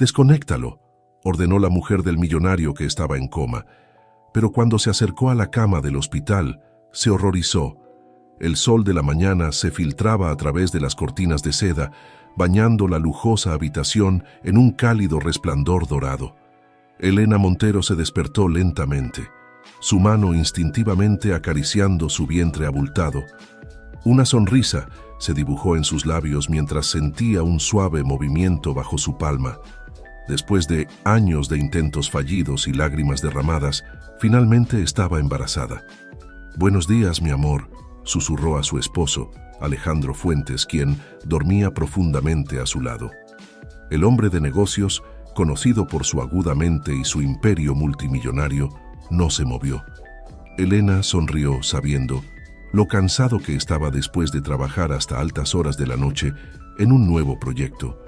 «Desconéctalo», ordenó la mujer del millonario que estaba en coma. Pero cuando se acercó a la cama del hospital, se horrorizó. El sol de la mañana se filtraba a través de las cortinas de seda, bañando la lujosa habitación en un cálido resplandor dorado. Elena Montero se despertó lentamente, su mano instintivamente acariciando su vientre abultado. Una sonrisa se dibujó en sus labios mientras sentía un suave movimiento bajo su palma. Después de años de intentos fallidos y lágrimas derramadas, finalmente estaba embarazada. «Buenos días, mi amor», susurró a su esposo, Alejandro Fuentes, quien dormía profundamente a su lado. El hombre de negocios, conocido por su aguda mente y su imperio multimillonario, no se movió. Elena sonrió sabiendo lo cansado que estaba después de trabajar hasta altas horas de la noche en un nuevo proyecto.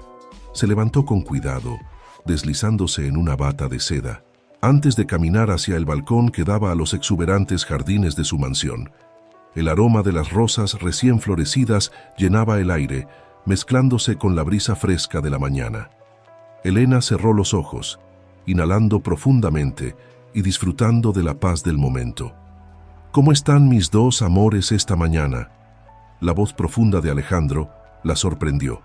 Se levantó con cuidado, deslizándose en una bata de seda, antes de caminar hacia el balcón que daba a los exuberantes jardines de su mansión. El aroma de las rosas recién florecidas llenaba el aire, mezclándose con la brisa fresca de la mañana. Elena cerró los ojos, inhalando profundamente y disfrutando de la paz del momento. «¿Cómo están mis dos amores esta mañana?». La voz profunda de Alejandro la sorprendió.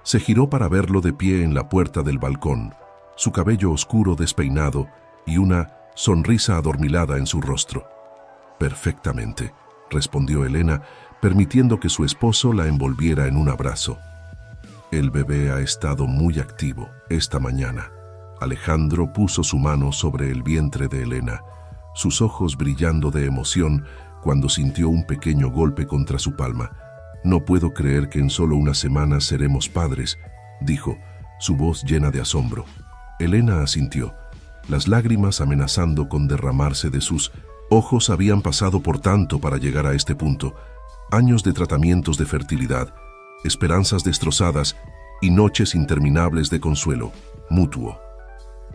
Se giró para verlo de pie en la puerta del balcón, su cabello oscuro despeinado y una sonrisa adormilada en su rostro. «Perfectamente», respondió Elena, permitiendo que su esposo la envolviera en un abrazo. «El bebé ha estado muy activo esta mañana». Alejandro puso su mano sobre el vientre de Elena, sus ojos brillando de emoción cuando sintió un pequeño golpe contra su palma. «No puedo creer que en solo unas semanas seremos padres», dijo, su voz llena de asombro. Elena asintió. Las lágrimas amenazando con derramarse de sus ojos habían pasado por tanto para llegar a este punto. Años de tratamientos de fertilidad, esperanzas destrozadas y noches interminables de consuelo mutuo.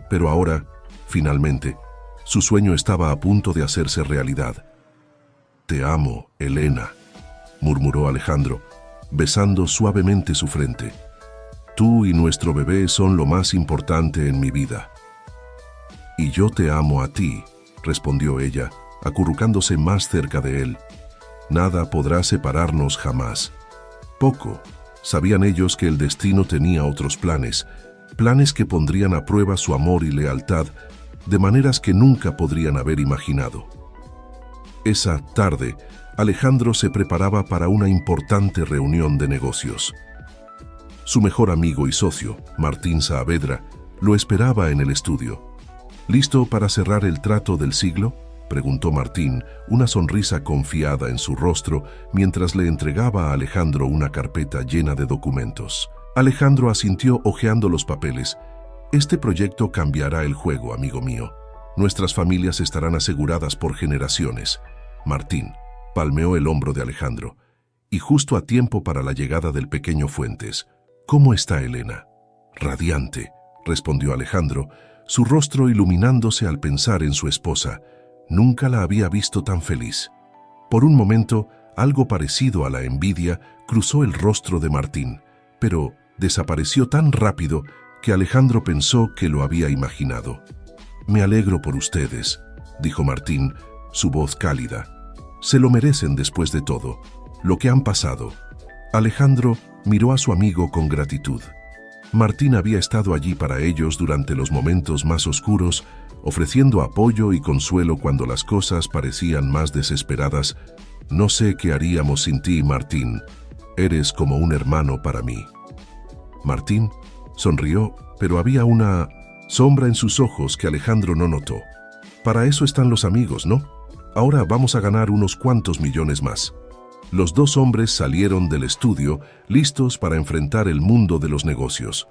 Pero ahora, finalmente, su sueño estaba a punto de hacerse realidad. «Te amo, Elena», murmuró Alejandro, besando suavemente su frente. «Tú y nuestro bebé son lo más importante en mi vida». «Y yo te amo a ti», respondió ella, acurrucándose más cerca de él. «Nada podrá separarnos jamás». Poco sabían ellos que el destino tenía otros planes que pondrían a prueba su amor y lealtad de maneras que nunca podrían haber imaginado. Esa tarde, Alejandro se preparaba para una importante reunión de negocios. Su mejor amigo y socio, Martín Saavedra, lo esperaba en el estudio. «¿Listo para cerrar el trato del siglo?», preguntó Martín, una sonrisa confiada en su rostro mientras le entregaba a Alejandro una carpeta llena de documentos. Alejandro asintió hojeando los papeles. «Este proyecto cambiará el juego, amigo mío. Nuestras familias estarán aseguradas por generaciones». Martín palmeó el hombro de Alejandro. «Y justo a tiempo para la llegada del pequeño Fuentes. ¿Cómo está Elena?». «Radiante», respondió Alejandro, su rostro iluminándose al pensar en su esposa. Nunca la había visto tan feliz. Por un momento, algo parecido a la envidia cruzó el rostro de Martín, pero desapareció tan rápido que Alejandro pensó que lo había imaginado. «Me alegro por ustedes», dijo Martín, su voz cálida. «Se lo merecen después de todo, lo que han pasado». Alejandro miró a su amigo con gratitud. Martín había estado allí para ellos durante los momentos más oscuros, ofreciendo apoyo y consuelo cuando las cosas parecían más desesperadas. «No sé qué haríamos sin ti, Martín. Eres como un hermano para mí». Martín sonrió, pero había una sombra en sus ojos que Alejandro no notó. «Para eso están los amigos, ¿no? Ahora vamos a ganar unos cuantos millones más». Los dos hombres salieron del estudio listos para enfrentar el mundo de los negocios.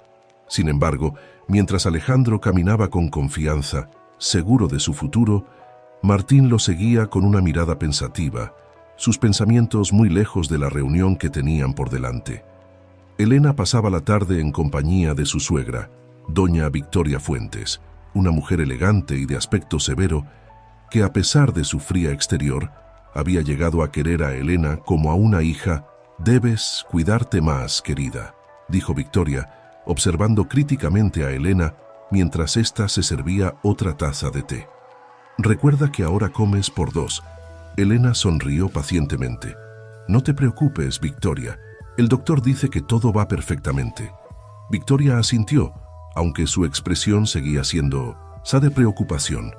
Sin embargo, mientras Alejandro caminaba con confianza, seguro de su futuro, Martín lo seguía con una mirada pensativa, sus pensamientos muy lejos de la reunión que tenían por delante. Elena pasaba la tarde en compañía de su suegra, doña Victoria Fuentes, una mujer elegante y de aspecto severo, que a pesar de su fría exterior, había llegado a querer a Elena como a una hija. «Debes cuidarte más, querida», dijo Victoria, observando críticamente a Elena mientras ésta se servía otra taza de té. «Recuerda que ahora comes por dos». Elena sonrió pacientemente. «No te preocupes, Victoria. El doctor dice que todo va perfectamente». Victoria asintió, aunque su expresión seguía siendo de preocupación.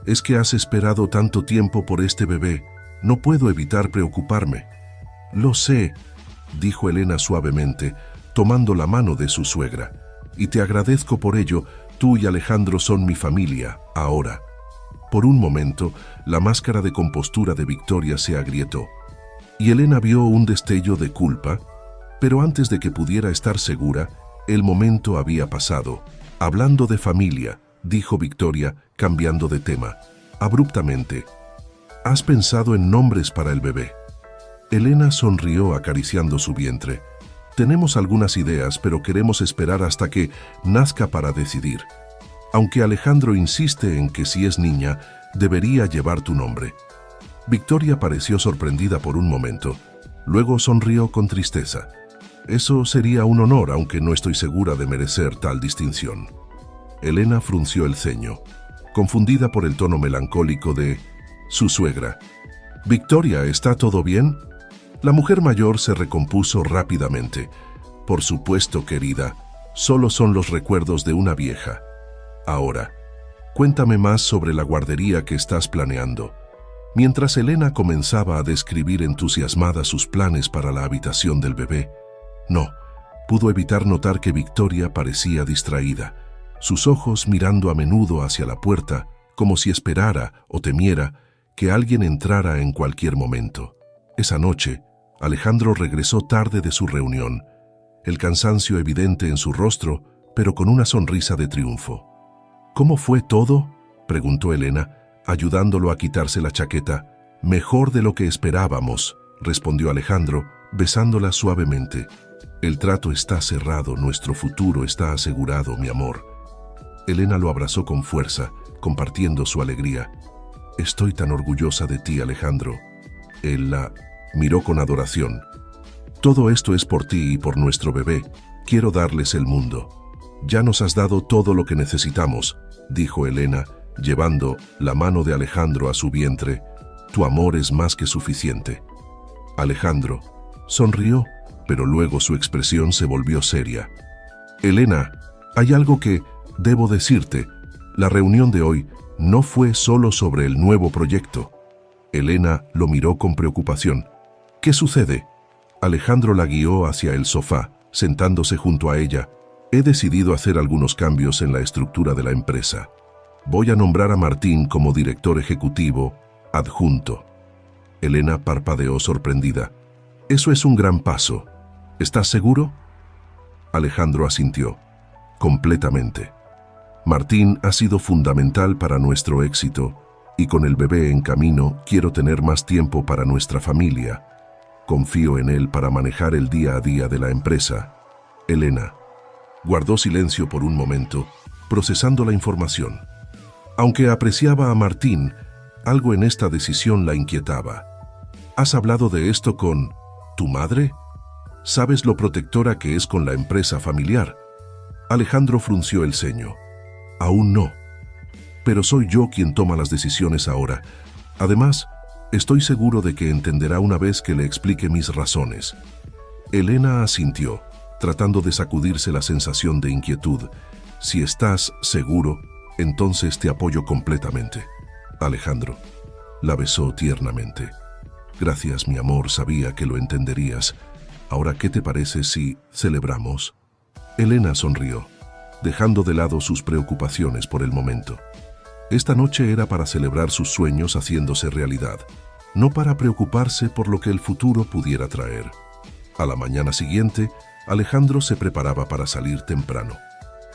«Es que has esperado tanto tiempo por este bebé. No puedo evitar preocuparme». «Lo sé», dijo Elena suavemente, tomando la mano de su suegra. «Y te agradezco por ello. Tú y Alejandro son mi familia, ahora». Por un momento, la máscara de compostura de Victoria se agrietó, y Elena vio un destello de culpa, pero antes de que pudiera estar segura, el momento había pasado. «Hablando de familia», dijo Victoria, cambiando de tema, abruptamente. «¿Has pensado en nombres para el bebé?» Elena sonrió acariciando su vientre. «Tenemos algunas ideas, pero queremos esperar hasta que nazca para decidir. Aunque Alejandro insiste en que si es niña, debería llevar tu nombre». Victoria pareció sorprendida por un momento. Luego sonrió con tristeza. «Eso sería un honor, aunque no estoy segura de merecer tal distinción». Elena frunció el ceño, confundida por el tono melancólico de su suegra. «Victoria, ¿está todo bien?» La mujer mayor se recompuso rápidamente. «Por supuesto, querida, solo son los recuerdos de una vieja. Ahora, cuéntame más sobre la guardería que estás planeando». Mientras Elena comenzaba a describir entusiasmada sus planes para la habitación del bebé, no pudo evitar notar que Victoria parecía distraída, sus ojos mirando a menudo hacia la puerta, como si esperara o temiera que alguien entrara en cualquier momento. Esa noche, Alejandro regresó tarde de su reunión, el cansancio evidente en su rostro, pero con una sonrisa de triunfo. «¿Cómo fue todo?», preguntó Elena, ayudándolo a quitarse la chaqueta. «Mejor de lo que esperábamos», respondió Alejandro, besándola suavemente. «El trato está cerrado, nuestro futuro está asegurado, mi amor». Elena lo abrazó con fuerza, compartiendo su alegría. «Estoy tan orgullosa de ti, Alejandro». Él la miró con adoración. «Todo esto es por ti y por nuestro bebé. Quiero darles el mundo». «Ya nos has dado todo lo que necesitamos», dijo Elena, llevando la mano de Alejandro a su vientre. «Tu amor es más que suficiente». Alejandro sonrió, pero luego su expresión se volvió seria. «Elena, hay algo que debo decirte. La reunión de hoy no fue solo sobre el nuevo proyecto». Elena lo miró con preocupación. «¿Qué sucede?». Alejandro la guió hacia el sofá, sentándose junto a ella. «He decidido hacer algunos cambios en la estructura de la empresa. Voy a nombrar a Martín como director ejecutivo adjunto». Elena parpadeó sorprendida. «Eso es un gran paso. ¿Estás seguro?». Alejandro asintió. «Completamente. Martín ha sido fundamental para nuestro éxito, y con el bebé en camino quiero tener más tiempo para nuestra familia. Confío en él para manejar el día a día de la empresa». Elena guardó silencio por un momento, procesando la información. Aunque apreciaba a Martín, algo en esta decisión la inquietaba. «¿Has hablado de esto con tu madre? ¿Sabes lo protectora que es con la empresa familiar?». Alejandro frunció el ceño. «Aún no. Pero soy yo quien toma las decisiones ahora. Además, estoy seguro de que entenderá una vez que le explique mis razones». Elena asintió, tratando de sacudirse la sensación de inquietud. «Si estás seguro, entonces te apoyo completamente». Alejandro la besó tiernamente. «Gracias, mi amor, sabía que lo entenderías. Ahora, ¿qué te parece si celebramos?». Elena sonrió, dejando de lado sus preocupaciones por el momento. Esta noche era para celebrar sus sueños haciéndose realidad, no para preocuparse por lo que el futuro pudiera traer. A la mañana siguiente, Alejandro se preparaba para salir temprano.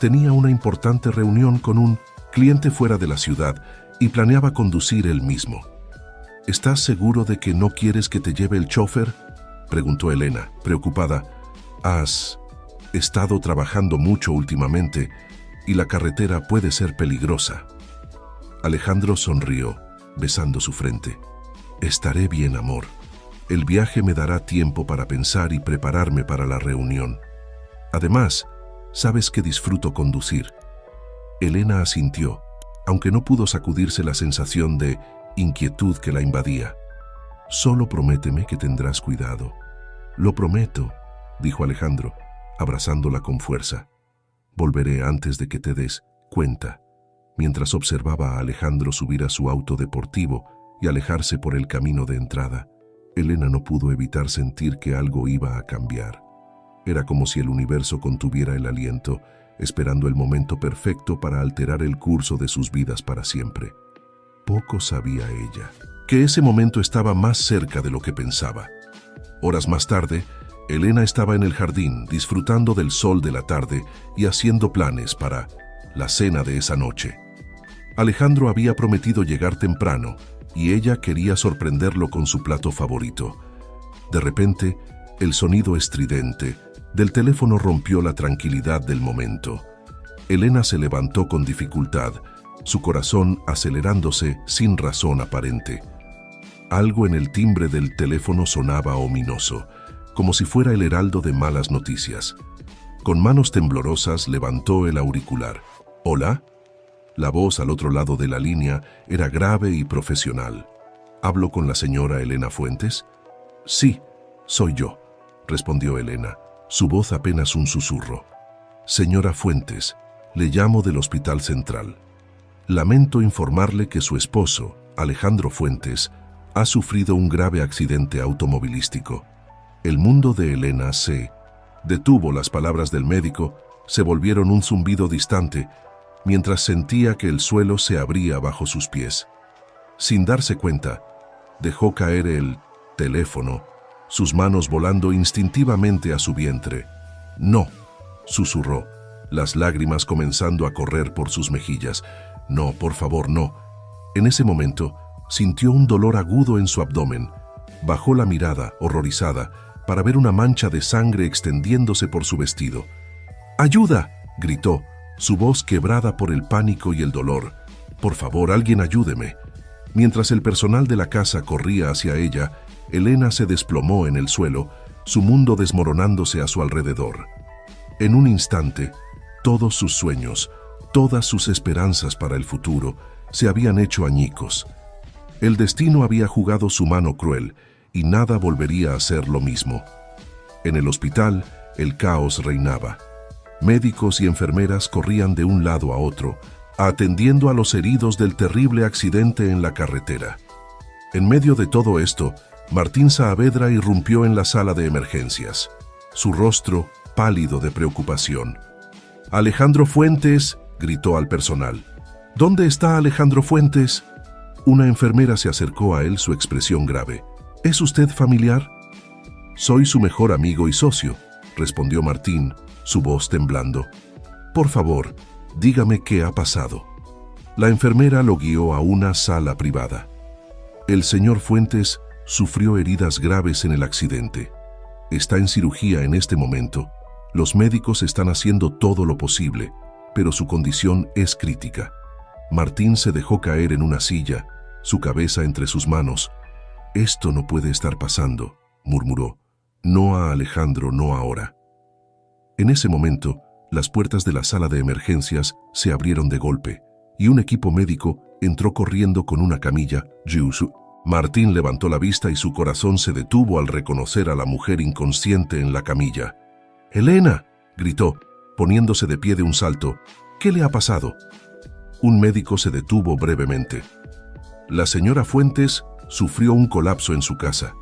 Tenía una importante reunión con un cliente fuera de la ciudad y planeaba conducir él mismo. «¿Estás seguro de que no quieres que te lleve el chofer?», preguntó Elena, preocupada. «Has estado trabajando mucho últimamente y la carretera puede ser peligrosa». Alejandro sonrió, besando su frente. «Estaré bien, amor. El viaje me dará tiempo para pensar y prepararme para la reunión. Además, Sabes que disfruto conducir. Elena asintió, aunque no pudo sacudirse la sensación de inquietud que la invadía. Solo prométeme que tendrás cuidado. Lo prometo, dijo Alejandro, abrazándola con fuerza. Volveré antes de que te des cuenta. Mientras observaba a Alejandro subir a su auto deportivo y alejarse por el camino de entrada, Elena no pudo evitar sentir que algo iba a cambiar. Era como si el universo contuviera el aliento, esperando el momento perfecto para alterar el curso de sus vidas para siempre. Poco sabía ella que ese momento estaba más cerca de lo que pensaba. Horas más tarde, Elena estaba en el jardín disfrutando del sol de la tarde y haciendo planes para la cena de esa noche. Alejandro había prometido llegar temprano y ella quería sorprenderlo con su plato favorito. De repente, el sonido estridente del teléfono rompió la tranquilidad del momento. Elena se levantó con dificultad, su corazón acelerándose sin razón aparente. Algo en el timbre del teléfono sonaba ominoso, como si fuera el heraldo de malas noticias. Con manos temblorosas levantó el auricular. ¿Hola? La voz al otro lado de la línea era grave y profesional. ¿Hablo con la señora Elena Fuentes? Sí, soy yo, respondió Elena, su voz apenas un susurro. Señora Fuentes, le llamo del Hospital Central. Lamento informarle que su esposo, Alejandro Fuentes, ha sufrido un grave accidente automovilístico. El mundo de Elena se detuvo. Las palabras del médico se volvieron un zumbido distante mientras sentía que el suelo se abría bajo sus pies. Sin darse cuenta, dejó caer el teléfono, sus manos volando instintivamente a su vientre. «No», susurró, las lágrimas comenzando a correr por sus mejillas. «No, por favor, no». En ese momento, sintió un dolor agudo en su abdomen. Bajó la mirada, horrorizada, para ver una mancha de sangre extendiéndose por su vestido. «¡Ayuda!», gritó, su voz quebrada por el pánico y el dolor. «Por favor, alguien ayúdeme». Mientras el personal de la casa corría hacia ella, Elena se desplomó en el suelo, su mundo desmoronándose a su alrededor. En un instante, todos sus sueños, todas sus esperanzas para el futuro, se habían hecho añicos. El destino había jugado su mano cruel y nada volvería a ser lo mismo. En el hospital, el caos reinaba. Médicos y enfermeras corrían de un lado a otro, atendiendo a los heridos del terrible accidente en la carretera. En medio de todo esto, Martín Saavedra irrumpió en la sala de emergencias, su rostro pálido de preocupación. «Alejandro Fuentes», gritó al personal. «¿Dónde está Alejandro Fuentes?». Una enfermera se acercó a él, su expresión grave. «¿Es usted familiar?». «Soy su mejor amigo y socio», respondió Martín, su voz temblando. «Por favor, dígame qué ha pasado». La enfermera lo guió a una sala privada. «El señor Fuentes sufrió heridas graves en el accidente. Está en cirugía en este momento. Los médicos están haciendo todo lo posible, pero su condición es crítica». Martín se dejó caer en una silla, su cabeza entre sus manos. «Esto no puede estar pasando», murmuró. «No a Alejandro, no ahora». En ese momento, las puertas de la sala de emergencias se abrieron de golpe, y un equipo médico entró corriendo con una camilla. Martín levantó la vista y su corazón se detuvo al reconocer a la mujer inconsciente en la camilla. «¡Elena!», gritó, poniéndose de pie de un salto. «¿Qué le ha pasado?». Un médico se detuvo brevemente. «La señora Fuentes sufrió un colapso en su casa.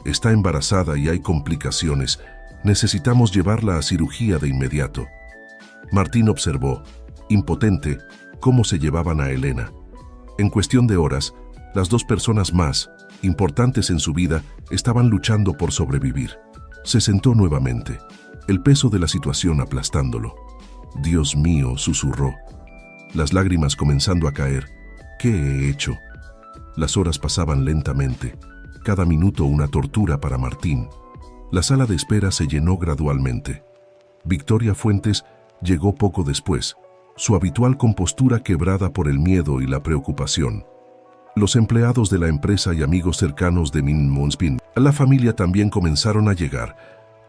Está embarazada y hay complicaciones. Necesitamos llevarla a cirugía de inmediato». Martín observó, impotente, cómo se llevaban a Elena. En cuestión de horas, las dos personas más importantes en su vida estaban luchando por sobrevivir. Se sentó nuevamente, el peso de la situación aplastándolo. «Dios mío», susurró, las lágrimas comenzando a caer. «¿Qué he hecho?». Las horas pasaban lentamente, cada minuto una tortura para Martín. La sala de espera se llenó gradualmente. Victoria Fuentes llegó poco después, su habitual compostura quebrada por el miedo y la preocupación. Los empleados de la empresa y amigos cercanos de Min Moonspin, la familia también comenzaron a llegar,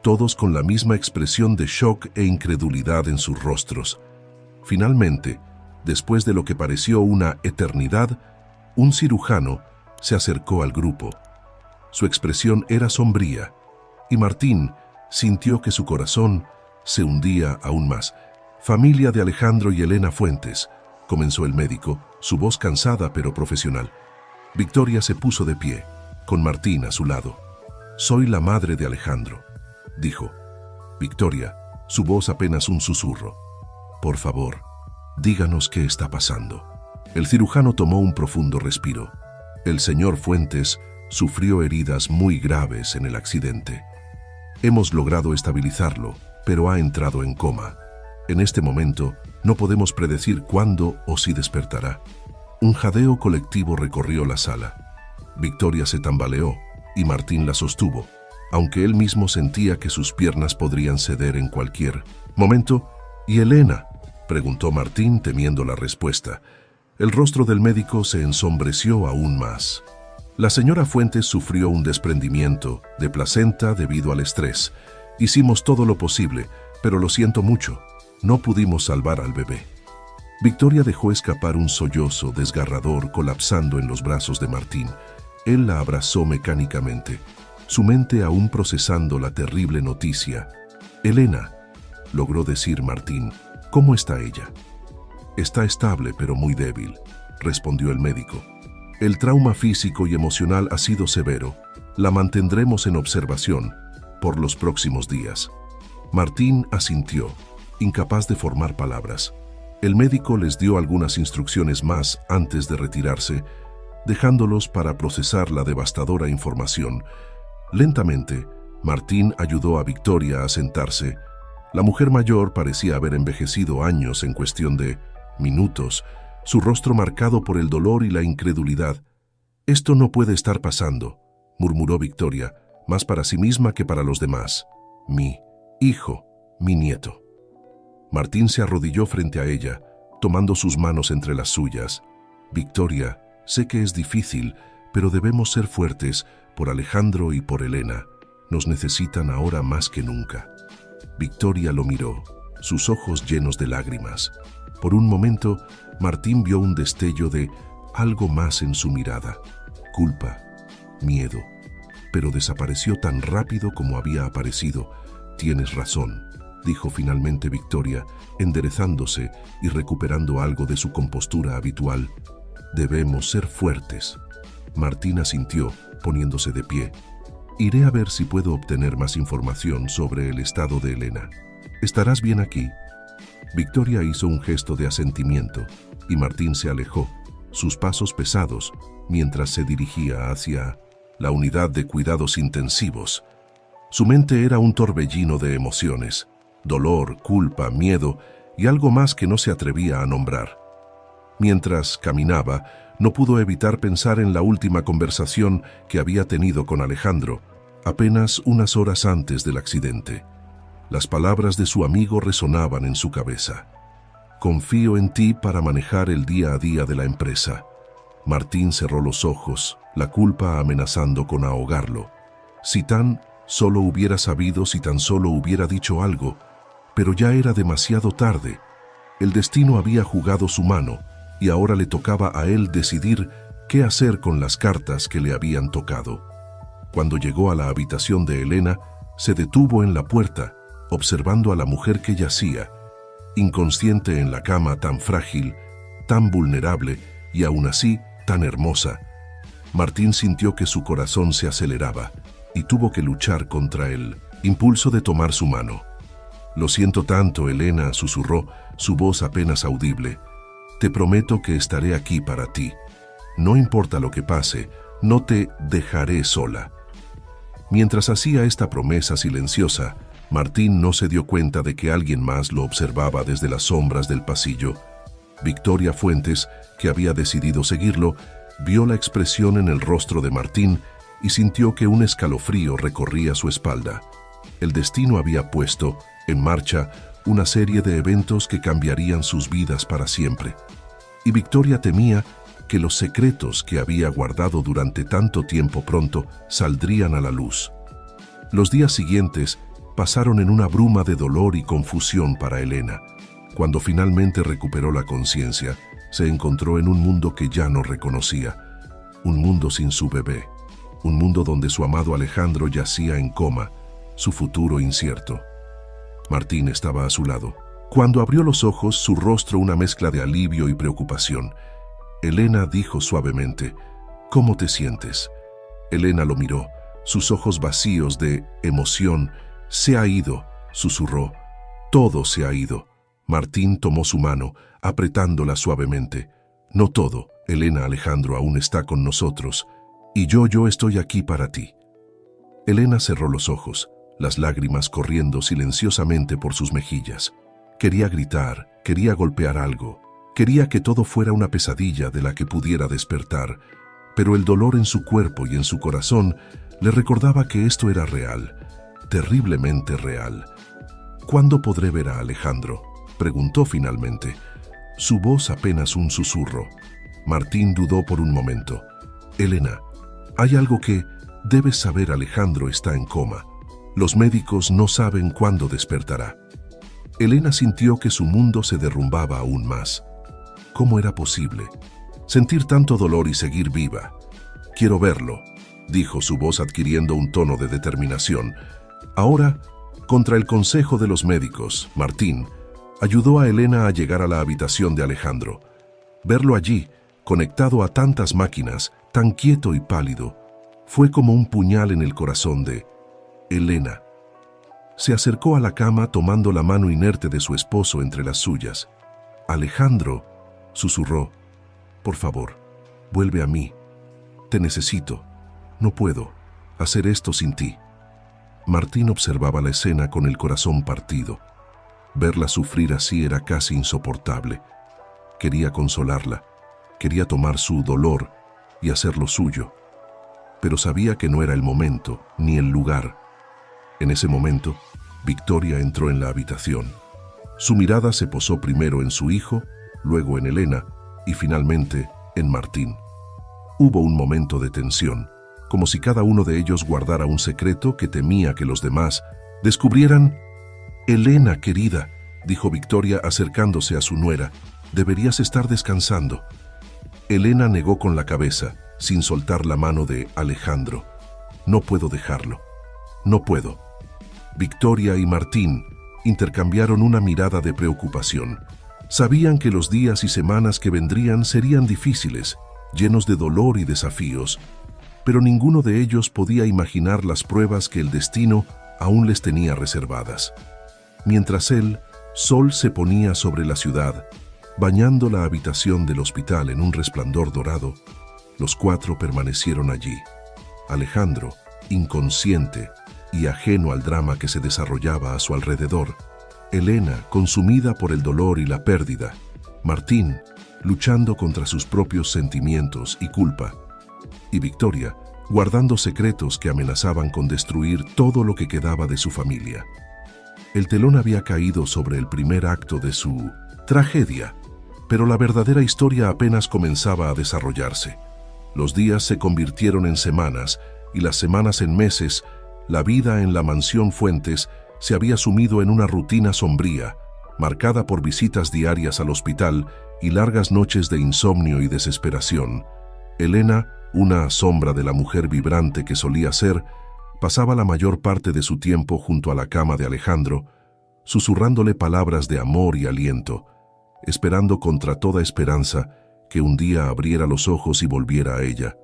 todos con la misma expresión de shock e incredulidad en sus rostros. Finalmente, después de lo que pareció una eternidad, un cirujano se acercó al grupo. Su expresión era sombría, y Martín sintió que su corazón se hundía aún más. «Familia de Alejandro y Elena Fuentes», comenzó el médico, su voz cansada pero profesional. Victoria se puso de pie, con Martín a su lado. «Soy la madre de Alejandro», dijo. Victoria, su voz apenas un susurro. «Por favor, díganos qué está pasando». El cirujano tomó un profundo respiro. «El señor Fuentes sufrió heridas muy graves en el accidente. Hemos logrado estabilizarlo, pero ha entrado en coma. En este momento, no podemos predecir cuándo o si despertará». Un jadeo colectivo recorrió la sala. Victoria se tambaleó y Martín la sostuvo, aunque él mismo sentía que sus piernas podrían ceder en cualquier momento. «¿Y Elena?», preguntó Martín, temiendo la respuesta. El rostro del médico se ensombreció aún más. «La señora Fuentes sufrió un desprendimiento de placenta debido al estrés. Hicimos todo lo posible, pero lo siento mucho. No pudimos salvar al bebé». Victoria dejó escapar un sollozo desgarrador colapsando en los brazos de Martín. Él la abrazó mecánicamente, su mente aún procesando la terrible noticia. «Elena», logró decir Martín, «¿cómo está ella?». «Está estable pero muy débil», respondió el médico. «El trauma físico y emocional ha sido severo. La mantendremos en observación por los próximos días». Martín asintió, incapaz de formar palabras. El médico les dio algunas instrucciones más antes de retirarse, dejándolos para procesar la devastadora información. Lentamente, Martín ayudó a Victoria a sentarse. La mujer mayor parecía haber envejecido años en cuestión de minutos, su rostro marcado por el dolor y la incredulidad. «Esto no puede estar pasando», murmuró Victoria, más para sí misma que para los demás. «Mi hijo, mi nieto». Martín se arrodilló frente a ella, tomando sus manos entre las suyas. «Victoria, sé que es difícil, pero debemos ser fuertes por Alejandro y por Elena. Nos necesitan ahora más que nunca». Victoria lo miró, sus ojos llenos de lágrimas. Por un momento, Martín vio un destello de algo más en su mirada. Culpa, miedo, pero desapareció tan rápido como había aparecido. «Tienes razón», dijo finalmente Victoria, enderezándose y recuperando algo de su compostura habitual. «Debemos ser fuertes». Martín asintió, poniéndose de pie. «Iré a ver si puedo obtener más información sobre el estado de Elena. ¿Estarás bien aquí?». Victoria hizo un gesto de asentimiento y Martín se alejó, sus pasos pesados, mientras se dirigía hacia la unidad de cuidados intensivos. Su mente era un torbellino de emociones. Dolor, culpa, miedo y algo más que no se atrevía a nombrar. Mientras caminaba, no pudo evitar pensar en la última conversación que había tenido con Alejandro, apenas unas horas antes del accidente. Las palabras de su amigo resonaban en su cabeza. «Confío en ti para manejar el día a día de la empresa». Martín cerró los ojos, la culpa amenazando con ahogarlo. Si tan solo hubiera sabido, si tan solo hubiera dicho algo, pero ya era demasiado tarde. El destino había jugado su mano y ahora le tocaba a él decidir qué hacer con las cartas que le habían tocado. Cuando llegó a la habitación de Elena, se detuvo en la puerta, observando a la mujer que yacía, inconsciente en la cama, tan frágil, tan vulnerable y aún así tan hermosa. Martín sintió que su corazón se aceleraba y tuvo que luchar contra el impulso de tomar su mano. «Lo siento tanto, Elena», susurró, su voz apenas audible. «Te prometo que estaré aquí para ti. No importa lo que pase, no te dejaré sola». Mientras hacía esta promesa silenciosa, Martín no se dio cuenta de que alguien más lo observaba desde las sombras del pasillo. Victoria Fuentes, que había decidido seguirlo, vio la expresión en el rostro de Martín y sintió que un escalofrío recorría su espalda. El destino había puesto en marcha una serie de eventos que cambiarían sus vidas para siempre. Y Victoria temía que los secretos que había guardado durante tanto tiempo pronto saldrían a la luz. Los días siguientes pasaron en una bruma de dolor y confusión para Elena. Cuando finalmente recuperó la conciencia, se encontró en un mundo que ya no reconocía. Un mundo sin su bebé. Un mundo donde su amado Alejandro yacía en coma, su futuro incierto. Martín estaba a su lado. Cuando abrió los ojos, su rostro una mezcla de alivio y preocupación. Elena dijo suavemente, «¿Cómo te sientes?». Elena lo miró, sus ojos vacíos de emoción. «Se ha ido», susurró. «Todo se ha ido». Martín tomó su mano, apretándola suavemente. «No todo, Elena. Alejandro aún está con nosotros. Y yo estoy aquí para ti». Elena cerró los ojos, las lágrimas corriendo silenciosamente por sus mejillas. Quería gritar, quería golpear algo, quería que todo fuera una pesadilla de la que pudiera despertar, pero el dolor en su cuerpo y en su corazón le recordaba que esto era real, terriblemente real. «¿Cuándo podré ver a Alejandro?», preguntó finalmente. Su voz apenas un susurro. Martín dudó por un momento. «Elena, hay algo que debes saber. Alejandro está en coma. Los médicos no saben cuándo despertará». Elena sintió que su mundo se derrumbaba aún más. ¿Cómo era posible? Sentir tanto dolor y seguir viva. «Quiero verlo», dijo, su voz adquiriendo un tono de determinación. Ahora, contra el consejo de los médicos, Martín ayudó a Elena a llegar a la habitación de Alejandro. Verlo allí, conectado a tantas máquinas, tan quieto y pálido, fue como un puñal en el corazón de Elena. Se acercó a la cama tomando la mano inerte de su esposo entre las suyas. «Alejandro», susurró, «por favor, vuelve a mí. Te necesito. No puedo hacer esto sin ti». Martín observaba la escena con el corazón partido. Verla sufrir así era casi insoportable. Quería consolarla, quería tomar su dolor y hacerlo suyo, pero sabía que no era el momento ni el lugar. En ese momento, Victoria entró en la habitación. Su mirada se posó primero en su hijo, luego en Elena y finalmente en Martín. Hubo un momento de tensión, como si cada uno de ellos guardara un secreto que temía que los demás descubrieran. «Elena, querida», dijo Victoria acercándose a su nuera, «deberías estar descansando». Elena negó con la cabeza, sin soltar la mano de Alejandro. «No puedo dejarlo. No puedo». Victoria y Martín intercambiaron una mirada de preocupación. Sabían que los días y semanas que vendrían serían difíciles, llenos de dolor y desafíos, pero ninguno de ellos podía imaginar las pruebas que el destino aún les tenía reservadas. Mientras el sol se ponía sobre la ciudad, bañando la habitación del hospital en un resplandor dorado, los cuatro permanecieron allí. Alejandro, inconsciente y ajeno al drama que se desarrollaba a su alrededor. Elena, consumida por el dolor y la pérdida. Martín, luchando contra sus propios sentimientos y culpa. Y Victoria, guardando secretos que amenazaban con destruir todo lo que quedaba de su familia. El telón había caído sobre el primer acto de su tragedia, pero la verdadera historia apenas comenzaba a desarrollarse. Los días se convirtieron en semanas y las semanas en meses. La vida en la mansión Fuentes se había sumido en una rutina sombría, marcada por visitas diarias al hospital y largas noches de insomnio y desesperación. Elena, una sombra de la mujer vibrante que solía ser, pasaba la mayor parte de su tiempo junto a la cama de Alejandro, susurrándole palabras de amor y aliento, esperando contra toda esperanza que un día abriera los ojos y volviera a ella.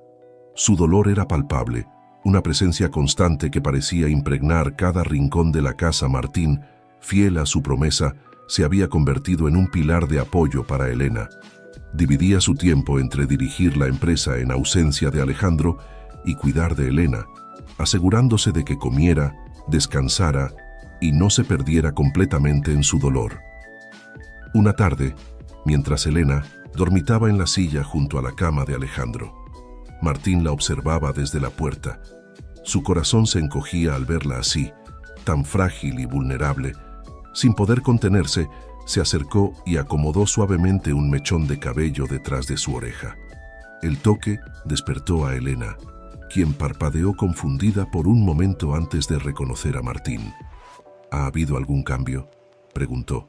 Su dolor era palpable, una presencia constante que parecía impregnar cada rincón de la casa. Martín, fiel a su promesa, se había convertido en un pilar de apoyo para Elena. Dividía su tiempo entre dirigir la empresa en ausencia de Alejandro y cuidar de Elena, asegurándose de que comiera, descansara y no se perdiera completamente en su dolor. Una tarde, mientras Elena dormitaba en la silla junto a la cama de Alejandro, Martín la observaba desde la puerta. Su corazón se encogía al verla así, tan frágil y vulnerable. Sin poder contenerse, se acercó y acomodó suavemente un mechón de cabello detrás de su oreja. El toque despertó a Elena, quien parpadeó confundida por un momento antes de reconocer a Martín. ¿Ha habido algún cambio?, preguntó,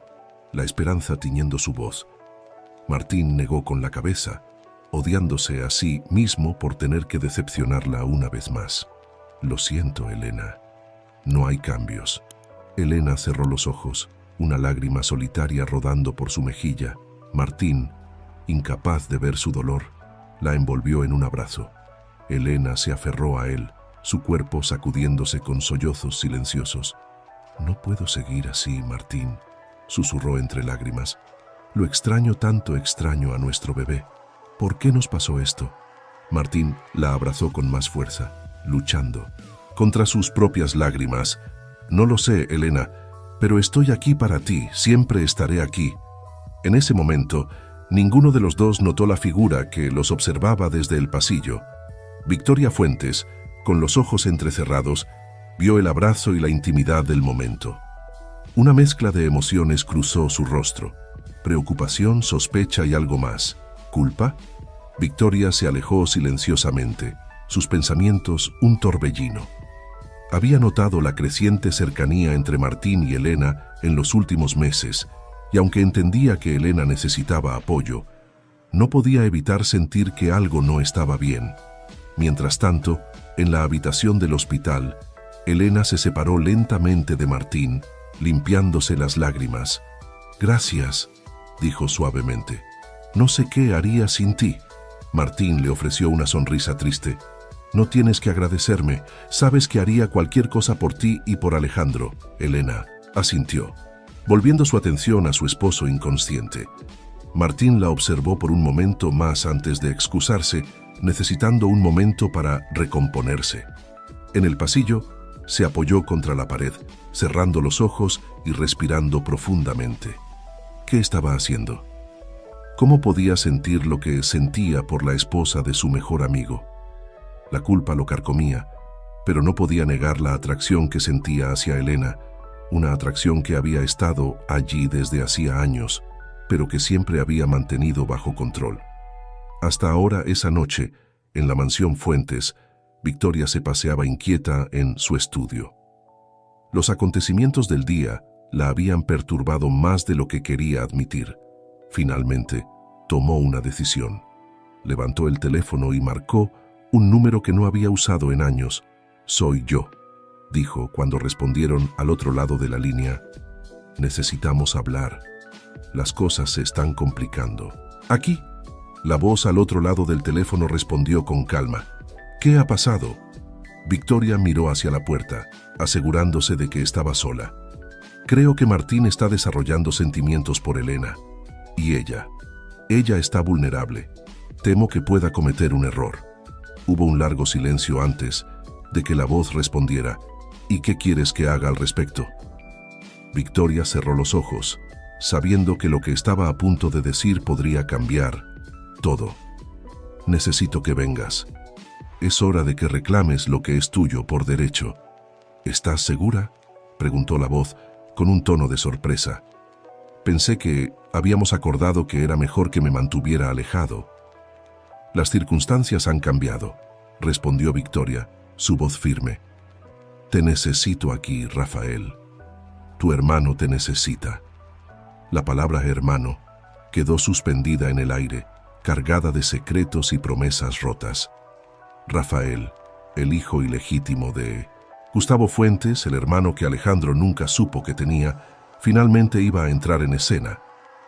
la esperanza tiñendo su voz. Martín negó con la cabeza, odiándose a sí mismo por tener que decepcionarla una vez más. Lo siento, Elena. No hay cambios. Elena cerró los ojos, una lágrima solitaria rodando por su mejilla. Martín, incapaz de ver su dolor, la envolvió en un abrazo. Elena se aferró a él, su cuerpo sacudiéndose con sollozos silenciosos. «No puedo seguir así, Martín», susurró entre lágrimas. «Lo extraño tanto, extraño a nuestro bebé. ¿Por qué nos pasó esto?» Martín la abrazó con más fuerza, luchando contra sus propias lágrimas. «No lo sé, Elena, pero estoy aquí para ti, siempre estaré aquí». En ese momento, ninguno de los dos notó la figura que los observaba desde el pasillo. Victoria Fuentes, con los ojos entrecerrados, vio el abrazo y la intimidad del momento. Una mezcla de emociones cruzó su rostro: preocupación, sospecha y algo más. ¿Culpa? Victoria se alejó silenciosamente, sus pensamientos un torbellino. Había notado la creciente cercanía entre Martín y Elena en los últimos meses, y aunque entendía que Elena necesitaba apoyo, no podía evitar sentir que algo no estaba bien. Mientras tanto, en la habitación del hospital, Elena se separó lentamente de Martín, limpiándose las lágrimas. «Gracias», dijo suavemente. «No sé qué haría sin ti». Martín le ofreció una sonrisa triste. «No tienes que agradecerme, sabes que haría cualquier cosa por ti y por Alejandro». Elena asintió, volviendo su atención a su esposo inconsciente. Martín la observó por un momento más antes de excusarse, necesitando un momento para recomponerse. En el pasillo, se apoyó contra la pared, cerrando los ojos y respirando profundamente. ¿Qué estaba haciendo? ¿Cómo podía sentir lo que sentía por la esposa de su mejor amigo? La culpa lo carcomía, pero no podía negar la atracción que sentía hacia Elena, una atracción que había estado allí desde hacía años, pero que siempre había mantenido bajo control. Hasta ahora, esa noche, en la mansión Fuentes, Victoria se paseaba inquieta en su estudio. Los acontecimientos del día la habían perturbado más de lo que quería admitir. Finalmente, tomó una decisión. Levantó el teléfono y marcó un número que no había usado en años. «Soy yo», dijo cuando respondieron al otro lado de la línea. «Necesitamos hablar. Las cosas se están complicando». «Aquí». La voz al otro lado del teléfono respondió con calma. «¿Qué ha pasado?» Victoria miró hacia la puerta, asegurándose de que estaba sola. «Creo que Martín está desarrollando sentimientos por Elena. Y ella está vulnerable. Temo que pueda cometer un error». Hubo un largo silencio antes de que la voz respondiera. «¿Y qué quieres que haga al respecto?» Victoria cerró los ojos, sabiendo que lo que estaba a punto de decir podría cambiar todo. «Necesito que vengas. Es hora de que reclames lo que es tuyo por derecho». «¿Estás segura?», preguntó la voz con un tono de sorpresa. «Pensé que habíamos acordado que era mejor que me mantuviera alejado». «Las circunstancias han cambiado», respondió Victoria, su voz firme. «Te necesito aquí, Rafael. Tu hermano te necesita». La palabra hermano quedó suspendida en el aire, cargada de secretos y promesas rotas. Rafael, el hijo ilegítimo de Gustavo Fuentes, el hermano que Alejandro nunca supo que tenía, finalmente iba a entrar en escena.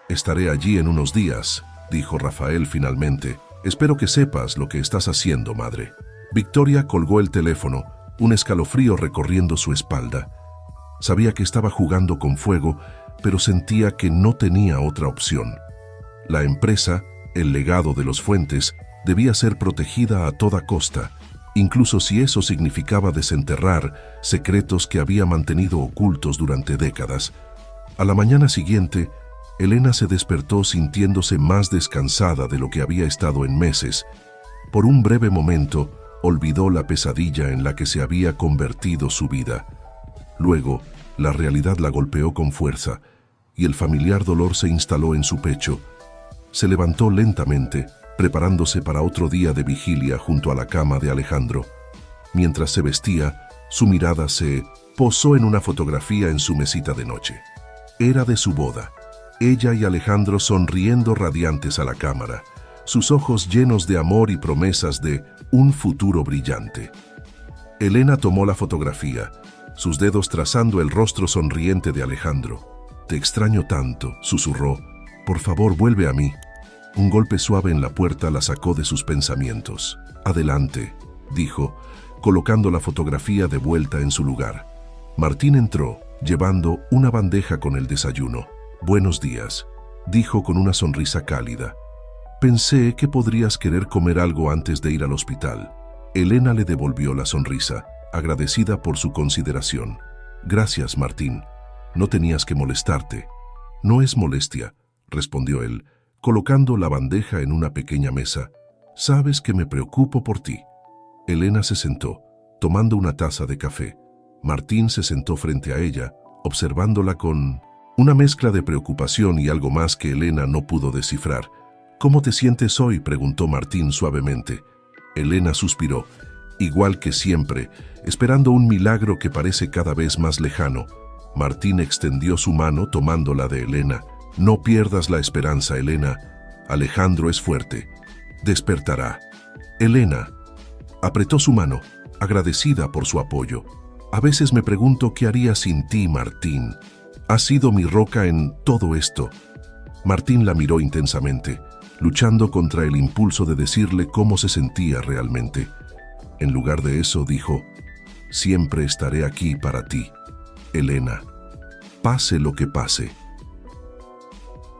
«Estaré allí en unos días», dijo Rafael finalmente. «Espero que sepas lo que estás haciendo, madre». Victoria colgó el teléfono, un escalofrío recorriendo su espalda. Sabía que estaba jugando con fuego, pero sentía que no tenía otra opción. La empresa, el legado de los Fuentes, debía ser protegida a toda costa, incluso si eso significaba desenterrar secretos que había mantenido ocultos durante décadas. A la mañana siguiente, Elena se despertó sintiéndose más descansada de lo que había estado en meses. Por un breve momento, olvidó la pesadilla en la que se había convertido su vida. Luego, la realidad la golpeó con fuerza, y el familiar dolor se instaló en su pecho. Se levantó lentamente, preparándose para otro día de vigilia junto a la cama de Alejandro. Mientras se vestía, Su mirada se posó en una fotografía en su mesita de noche. Era de su boda. Ella y Alejandro sonriendo radiantes a la cámara, sus ojos llenos de amor y promesas de un futuro brillante. Elena tomó la fotografía, sus dedos trazando el rostro sonriente de Alejandro. «Te extraño tanto», susurró. «Por favor, vuelve a mí». Un golpe suave en la puerta la sacó de sus pensamientos. «Adelante», dijo, colocando la fotografía de vuelta en su lugar. Martín entró, llevando una bandeja con el desayuno. «Buenos días», dijo con una sonrisa cálida. «Pensé que podrías querer comer algo antes de ir al hospital». Elena le devolvió la sonrisa, agradecida por su consideración. «Gracias, Martín. No tenías que molestarte». «No es molestia», respondió él, colocando la bandeja en una pequeña mesa. «Sabes que me preocupo por ti». Elena se sentó, tomando una taza de café. Martín se sentó frente a ella, observándola con una mezcla de preocupación y algo más que Elena no pudo descifrar. «¿Cómo te sientes hoy?», preguntó Martín suavemente. Elena suspiró, igual que siempre, esperando un milagro que parece cada vez más lejano. Martín extendió su mano tomándola de Elena. «No pierdas la esperanza, Elena. Alejandro es fuerte. Despertará». Elena apretó su mano, agradecida por su apoyo. «A veces me pregunto qué haría sin ti, Martín. Has sido mi roca en todo esto». Martín la miró intensamente, luchando contra el impulso de decirle cómo se sentía realmente. En lugar de eso, dijo: «Siempre estaré aquí para ti, Elena, pase lo que pase».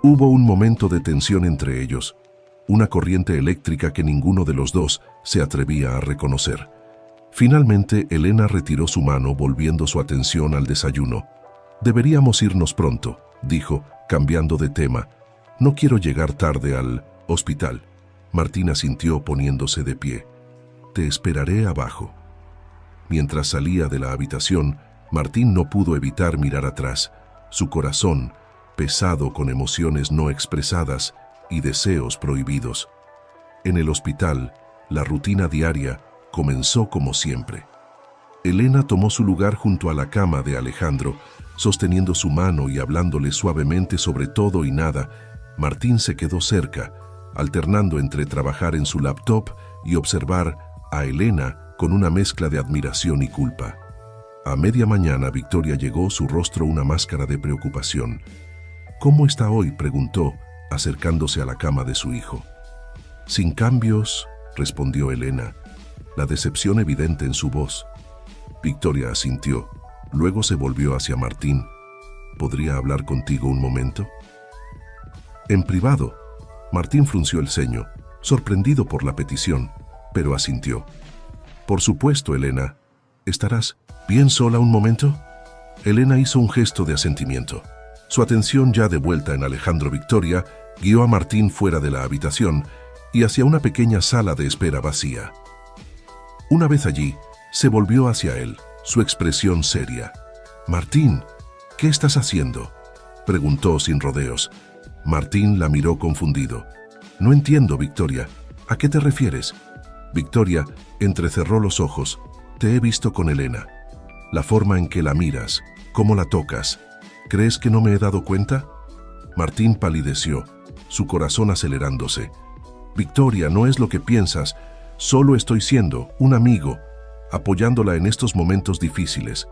Hubo un momento de tensión entre ellos, una corriente eléctrica que ninguno de los dos se atrevía a reconocer. Finalmente, Elena retiró su mano, volviendo su atención al desayuno. «Deberíamos irnos pronto», dijo, cambiando de tema. «No quiero llegar tarde al hospital». Martín asintió poniéndose de pie. «Te esperaré abajo». Mientras salía de la habitación, Martín no pudo evitar mirar atrás. Su corazón, pesado con emociones no expresadas y deseos prohibidos. En el hospital, la rutina diaria comenzó como siempre. Elena tomó su lugar junto a la cama de Alejandro, sosteniendo su mano y hablándole suavemente sobre todo y nada. Martín se quedó cerca, alternando entre trabajar en su laptop y observar a Elena con una mezcla de admiración y culpa. A media mañana, Victoria llegó, su rostro una máscara de preocupación. «¿Cómo está hoy?», preguntó, acercándose a la cama de su hijo. «Sin cambios», respondió Elena, la decepción evidente en su voz. Victoria asintió, luego se volvió hacia Martín. «¿Podría hablar contigo un momento?». «En privado». Martín frunció el ceño, sorprendido por la petición, pero asintió. «Por supuesto, Elena. ¿Estarás bien sola un momento?». Elena hizo un gesto de asentimiento. Su atención, ya de vuelta en Alejandro, Victoria guió a Martín fuera de la habitación y hacia una pequeña sala de espera vacía. Una vez allí, se volvió hacia él, su expresión seria. «Martín, ¿qué estás haciendo?», preguntó sin rodeos. Martín la miró confundido. «No entiendo, Victoria. ¿A qué te refieres?». Victoria entrecerró los ojos. «Te he visto con Elena. La forma en que la miras, cómo la tocas. ¿Crees que no me he dado cuenta?». Martín palideció, su corazón acelerándose. «Victoria, no es lo que piensas. Solo estoy siendo un amigo, apoyándola en estos momentos difíciles».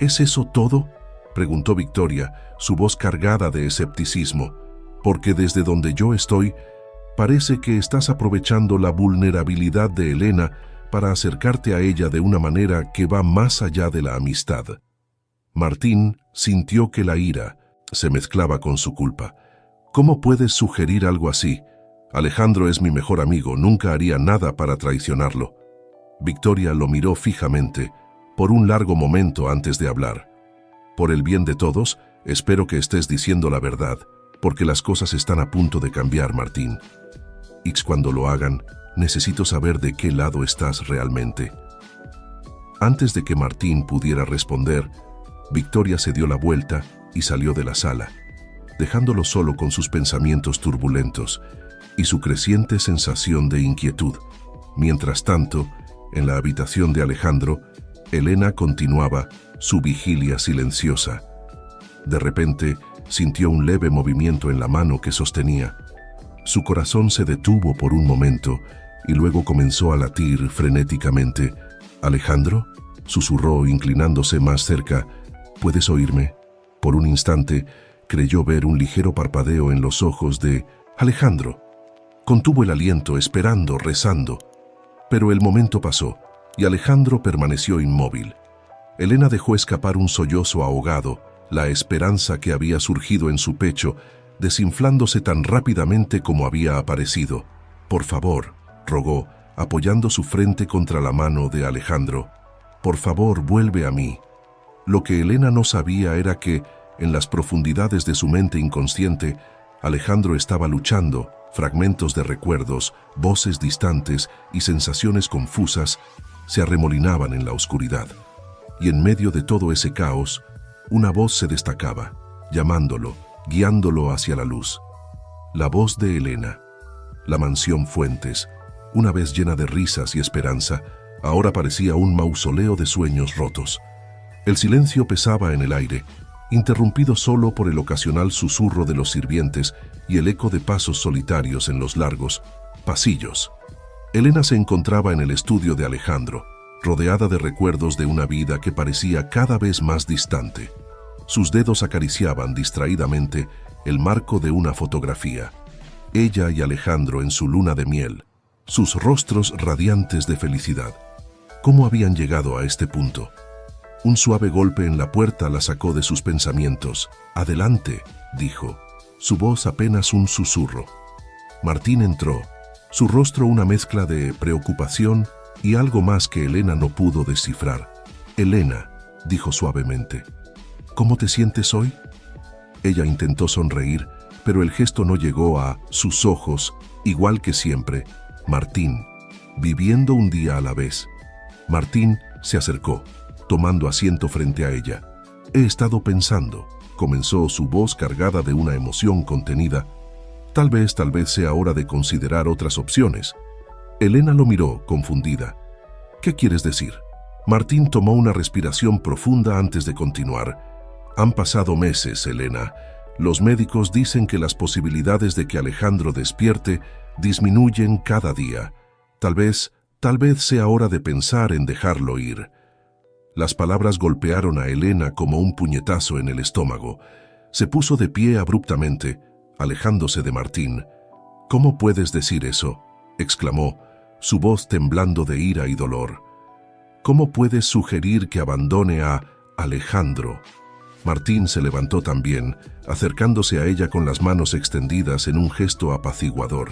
«¿Es eso todo?», preguntó Victoria, su voz cargada de escepticismo. «Porque desde donde yo estoy, parece que estás aprovechando la vulnerabilidad de Elena para acercarte a ella de una manera que va más allá de la amistad». Martín sintió que la ira se mezclaba con su culpa. «¿Cómo puedes sugerir algo así? Alejandro es mi mejor amigo, nunca haría nada para traicionarlo». Victoria lo miró fijamente, por un largo momento antes de hablar. «Por el bien de todos, espero que estés diciendo la verdad, porque las cosas están a punto de cambiar, Martín. Y cuando lo hagan, necesito saber de qué lado estás realmente». Antes de que Martín pudiera responder, Victoria se dio la vuelta y salió de la sala, dejándolo solo con sus pensamientos turbulentos y su creciente sensación de inquietud. Mientras tanto, en la habitación de Alejandro, Elena continuaba su vigilia silenciosa. De repente, sintió un leve movimiento en la mano que sostenía. Su corazón se detuvo por un momento y luego comenzó a latir frenéticamente. «¿Alejandro?», susurró inclinándose más cerca. «¿Puedes oírme?». Por un instante, creyó ver un ligero parpadeo en los ojos de Alejandro. Contuvo el aliento, esperando, rezando. Pero el momento pasó y Alejandro permaneció inmóvil. Elena dejó escapar un sollozo ahogado, la esperanza que había surgido en su pecho, desinflándose tan rápidamente como había aparecido. «Por favor», rogó, apoyando su frente contra la mano de Alejandro. «Por favor, vuelve a mí». Lo que Elena no sabía era que, en las profundidades de su mente inconsciente, Alejandro estaba luchando. Fragmentos de recuerdos, voces distantes y sensaciones confusas se arremolinaban en la oscuridad. Y en medio de todo ese caos, una voz se destacaba, llamándolo, guiándolo hacia la luz. La voz de Elena. La mansión Fuentes, una vez llena de risas y esperanza, ahora parecía un mausoleo de sueños rotos. El silencio pesaba en el aire, interrumpido solo por el ocasional susurro de los sirvientes y el eco de pasos solitarios en los largos pasillos. Elena se encontraba en el estudio de Alejandro, rodeada de recuerdos de una vida que parecía cada vez más distante. Sus dedos acariciaban distraídamente el marco de una fotografía. Ella y Alejandro en su luna de miel, sus rostros radiantes de felicidad. ¿Cómo habían llegado a este punto? Un suave golpe en la puerta la sacó de sus pensamientos. «Adelante», dijo, su voz apenas un susurro. Martín entró, su rostro una mezcla de preocupación y algo más que Elena no pudo descifrar. «Elena», dijo suavemente, «¿cómo te sientes hoy?». Ella intentó sonreír, pero el gesto no llegó a sus ojos, igual que siempre. «Martín», viviendo un día a la vez. Martín se acercó, tomando asiento frente a ella. «He estado pensando», comenzó su voz cargada de una emoción contenida. Tal vez sea hora de considerar otras opciones». Elena lo miró, confundida. «¿Qué quieres decir?». Martín tomó una respiración profunda antes de continuar. «Han pasado meses, Elena. Los médicos dicen que las posibilidades de que Alejandro despierte disminuyen cada día. Tal vez sea hora de pensar en dejarlo ir». Las palabras golpearon a Elena como un puñetazo en el estómago. Se puso de pie abruptamente, alejándose de Martín. «¿Cómo puedes decir eso?», exclamó, su voz temblando de ira y dolor. «¿Cómo puedes sugerir que abandone a Alejandro?». Martín se levantó también, acercándose a ella con las manos extendidas en un gesto apaciguador.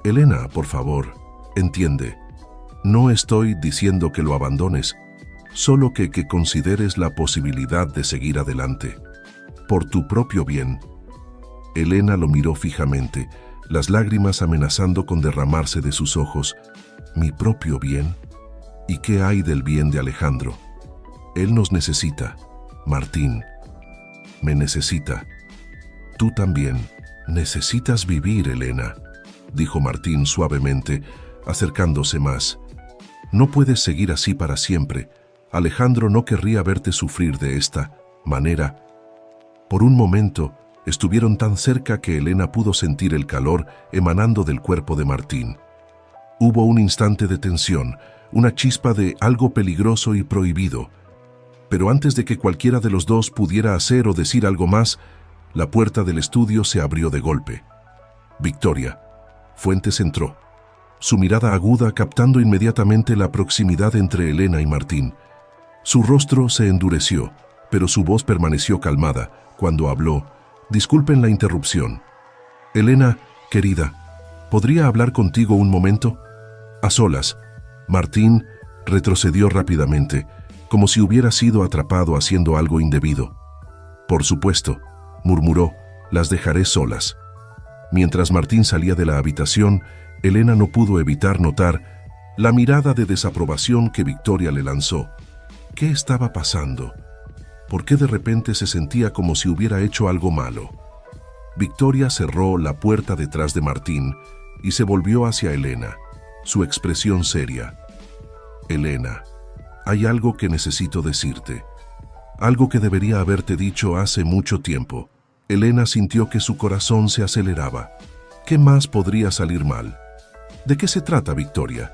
«Elena, por favor, entiende. No estoy diciendo que lo abandones, solo que consideres la posibilidad de seguir adelante. Por tu propio bien». Elena lo miró fijamente, las lágrimas amenazando con derramarse de sus ojos. «¿Mi propio bien? ¿Y qué hay del bien de Alejandro? Él nos necesita. Martín, me necesita. Tú también. Necesitas vivir, Elena», dijo Martín suavemente, acercándose más. «No puedes seguir así para siempre. Alejandro no querría verte sufrir de esta manera». Por un momento, estuvieron tan cerca que Elena pudo sentir el calor emanando del cuerpo de Martín. Hubo un instante de tensión, una chispa de algo peligroso y prohibido. Pero antes de que cualquiera de los dos pudiera hacer o decir algo más, la puerta del estudio se abrió de golpe. «Victoria». Fuentes entró, su mirada aguda captando inmediatamente la proximidad entre Elena y Martín. Su rostro se endureció, pero su voz permaneció calmada. Cuando habló: «Disculpen la interrupción. Elena, querida, ¿podría hablar contigo un momento?». «A solas». Martín retrocedió rápidamente, como si hubiera sido atrapado haciendo algo indebido. «Por supuesto», murmuró, «las dejaré solas». Mientras Martín salía de la habitación, Elena no pudo evitar notar la mirada de desaprobación que Victoria le lanzó. ¿Qué estaba pasando? ¿Por qué de repente se sentía como si hubiera hecho algo malo? Victoria cerró la puerta detrás de Martín y se volvió hacia Elena, su expresión seria. «Elena», hay algo que necesito decirte. Algo que debería haberte dicho hace mucho tiempo. Elena sintió que su corazón se aceleraba. ¿Qué más podría salir mal? ¿De qué se trata, Victoria?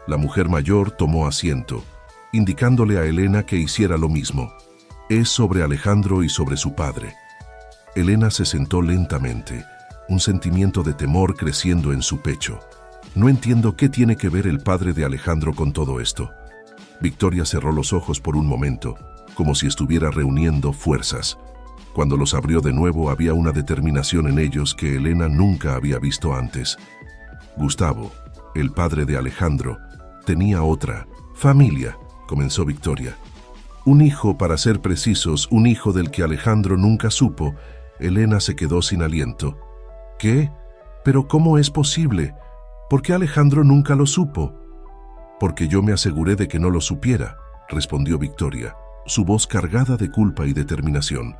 La mujer mayor tomó asiento, indicándole a Elena que hiciera lo mismo. Es sobre Alejandro y sobre su padre. Elena se sentó lentamente, un sentimiento de temor creciendo en su pecho. No entiendo qué tiene que ver el padre de Alejandro con todo esto. Victoria cerró los ojos por un momento, como si estuviera reuniendo fuerzas. Cuando los abrió de nuevo había una determinación en ellos que Elena nunca había visto antes. Gustavo, el padre de Alejandro, tenía otra familia, comenzó Victoria. Un hijo, para ser precisos, un hijo del que Alejandro nunca supo. Elena se quedó sin aliento. ¿Qué? ¿Pero cómo es posible? ¿Por qué Alejandro nunca lo supo? Porque yo me aseguré de que no lo supiera, respondió Victoria, su voz cargada de culpa y determinación.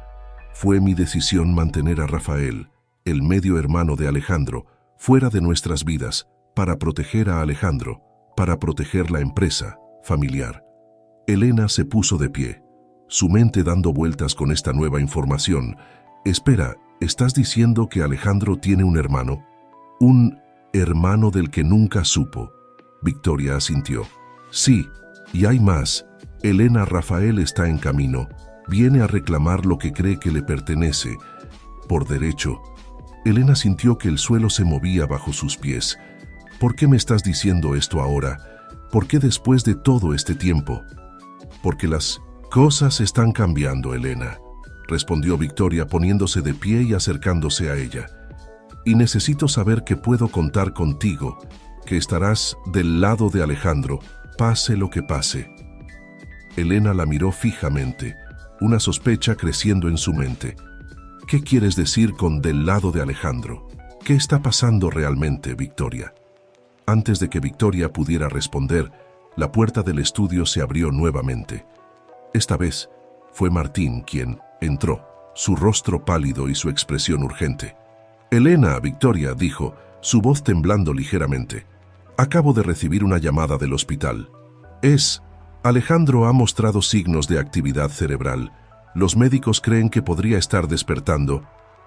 Fue mi decisión mantener a Rafael, el medio hermano de Alejandro, fuera de nuestras vidas, para proteger a Alejandro, para proteger la empresa familiar. Elena se puso de pie, su mente dando vueltas con esta nueva información. Espera, ¿estás diciendo que Alejandro tiene un hermano? ¿Un hermano del que nunca supo? Victoria asintió. Sí, y hay más. Elena, Rafael está en camino. Viene a reclamar lo que cree que le pertenece, por derecho. Elena sintió que el suelo se movía bajo sus pies. ¿Por qué me estás diciendo esto ahora? ¿Por qué después de todo este tiempo? Porque las cosas están cambiando, Elena, respondió Victoria poniéndose de pie y acercándose a ella. Y necesito saber que puedo contar contigo, que estarás del lado de Alejandro, pase lo que pase. Elena la miró fijamente, una sospecha creciendo en su mente. ¿Qué quieres decir con del lado de Alejandro? ¿Qué está pasando realmente, Victoria? Antes de que Victoria pudiera responder, la puerta del estudio se abrió nuevamente. Esta vez fue Martín quien entró, su rostro pálido y su expresión urgente. Elena, Victoria, dijo, su voz temblando ligeramente. Acabo de recibir una llamada del hospital. Alejandro ha mostrado signos de actividad cerebral. Los médicos creen que podría estar despertando.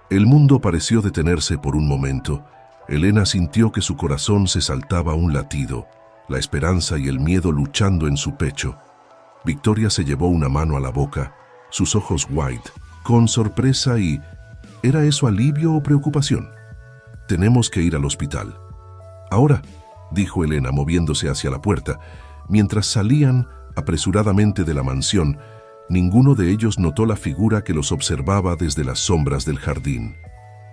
El mundo pareció detenerse por un momento. Elena sintió que su corazón se saltaba un latido, la esperanza y el miedo luchando en su pecho. Victoria se llevó una mano a la boca, sus ojos wide, con sorpresa y... ¿era eso alivio o preocupación? Tenemos que ir al hospital. Ahora, dijo Elena moviéndose hacia la puerta. Mientras salían apresuradamente de la mansión, ninguno de ellos notó la figura que los observaba desde las sombras del jardín.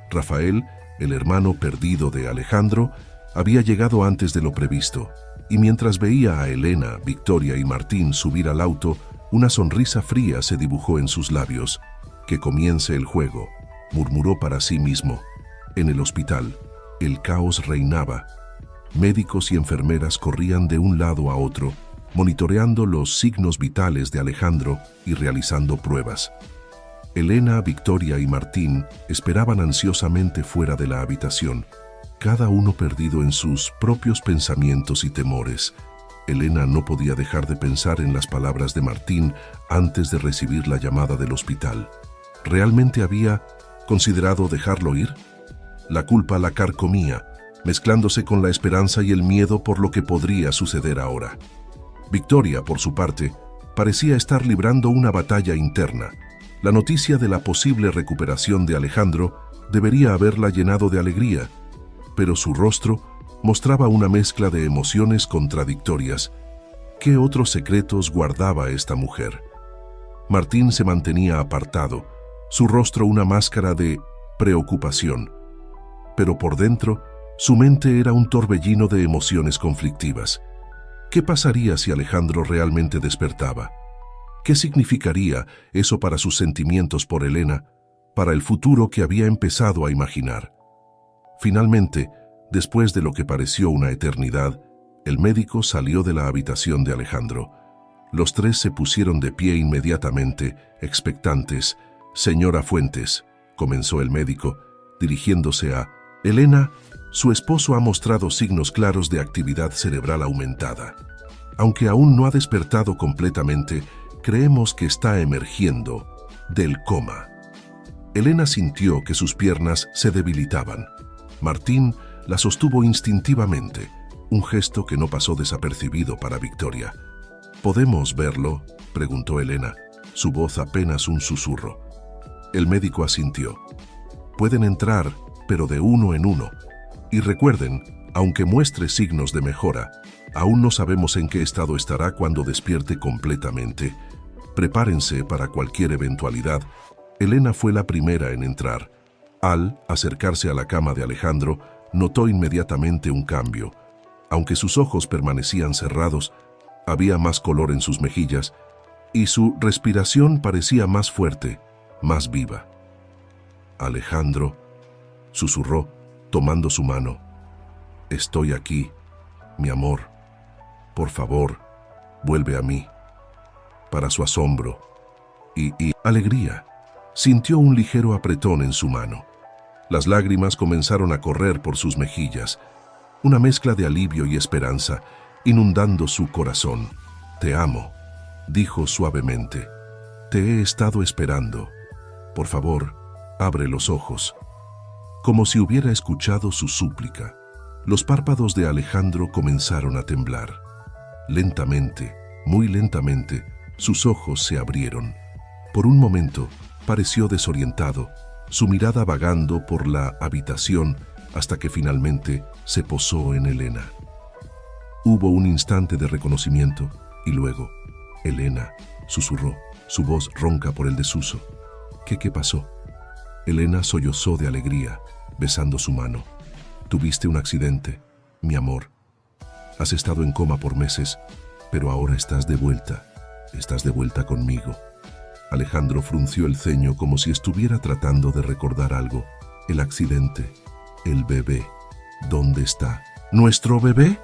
Rafael, el hermano perdido de Alejandro, había llegado antes de lo previsto, y mientras veía a Elena, Victoria y Martín subir al auto, una sonrisa fría se dibujó en sus labios. «Que comience el juego», murmuró para sí mismo. En el hospital, el caos reinaba. Médicos y enfermeras corrían de un lado a otro, monitoreando los signos vitales de Alejandro y realizando pruebas. Elena, Victoria y Martín esperaban ansiosamente fuera de la habitación, cada uno perdido en sus propios pensamientos y temores. Elena no podía dejar de pensar en las palabras de Martín antes de recibir la llamada del hospital. ¿Realmente había considerado dejarlo ir? La culpa la carcomía, mezclándose con la esperanza y el miedo por lo que podría suceder ahora. Victoria, por su parte, parecía estar librando una batalla interna. La noticia de la posible recuperación de Alejandro debería haberla llenado de alegría, pero su rostro mostraba una mezcla de emociones contradictorias. ¿Qué otros secretos guardaba esta mujer? Martín se mantenía apartado, su rostro una máscara de preocupación, pero por dentro su mente era un torbellino de emociones conflictivas. ¿Qué pasaría si Alejandro realmente despertaba? ¿Qué significaría eso para sus sentimientos por Elena, para el futuro que había empezado a imaginar? Finalmente, después de lo que pareció una eternidad, el médico salió de la habitación de Alejandro. Los tres se pusieron de pie inmediatamente, expectantes. «Señora Fuentes», comenzó el médico, dirigiéndose a Elena, su esposo ha mostrado signos claros de actividad cerebral aumentada. Aunque aún no ha despertado completamente, creemos que está emergiendo del coma. Elena sintió que sus piernas se debilitaban. Martín la sostuvo instintivamente, un gesto que no pasó desapercibido para Victoria. ¿Podemos verlo?, preguntó Elena, su voz apenas un susurro. El médico asintió. Pueden entrar, pero de uno en uno. Y recuerden, aunque muestre signos de mejora, aún no sabemos en qué estado estará cuando despierte completamente. Prepárense para cualquier eventualidad. Elena fue la primera en entrar. Al acercarse a la cama de Alejandro, notó inmediatamente un cambio. Aunque sus ojos permanecían cerrados, había más color en sus mejillas y su respiración parecía más fuerte, más viva. Alejandro, susurró, tomando su mano. Estoy aquí, mi amor. Por favor, vuelve a mí. Para su asombro y alegría, sintió un ligero apretón en su mano. Las lágrimas comenzaron a correr por sus mejillas, una mezcla de alivio y esperanza, inundando su corazón. Te amo, dijo suavemente. Te he estado esperando. Por favor, abre los ojos. Como si hubiera escuchado su súplica, los párpados de Alejandro comenzaron a temblar. Lentamente, muy lentamente, sus ojos se abrieron. Por un momento, pareció desorientado, su mirada vagando por la habitación hasta que finalmente se posó en Elena. Hubo un instante de reconocimiento y luego, Elena, susurró, su voz ronca por el desuso. ¿Qué pasó? Elena sollozó de alegría, besando su mano. Tuviste un accidente, mi amor. Has estado en coma por meses, pero ahora estás de vuelta. Estás de vuelta conmigo. Alejandro frunció el ceño como si estuviera tratando de recordar algo. El accidente, el bebé. ¿Dónde está? ¿Nuestro bebé?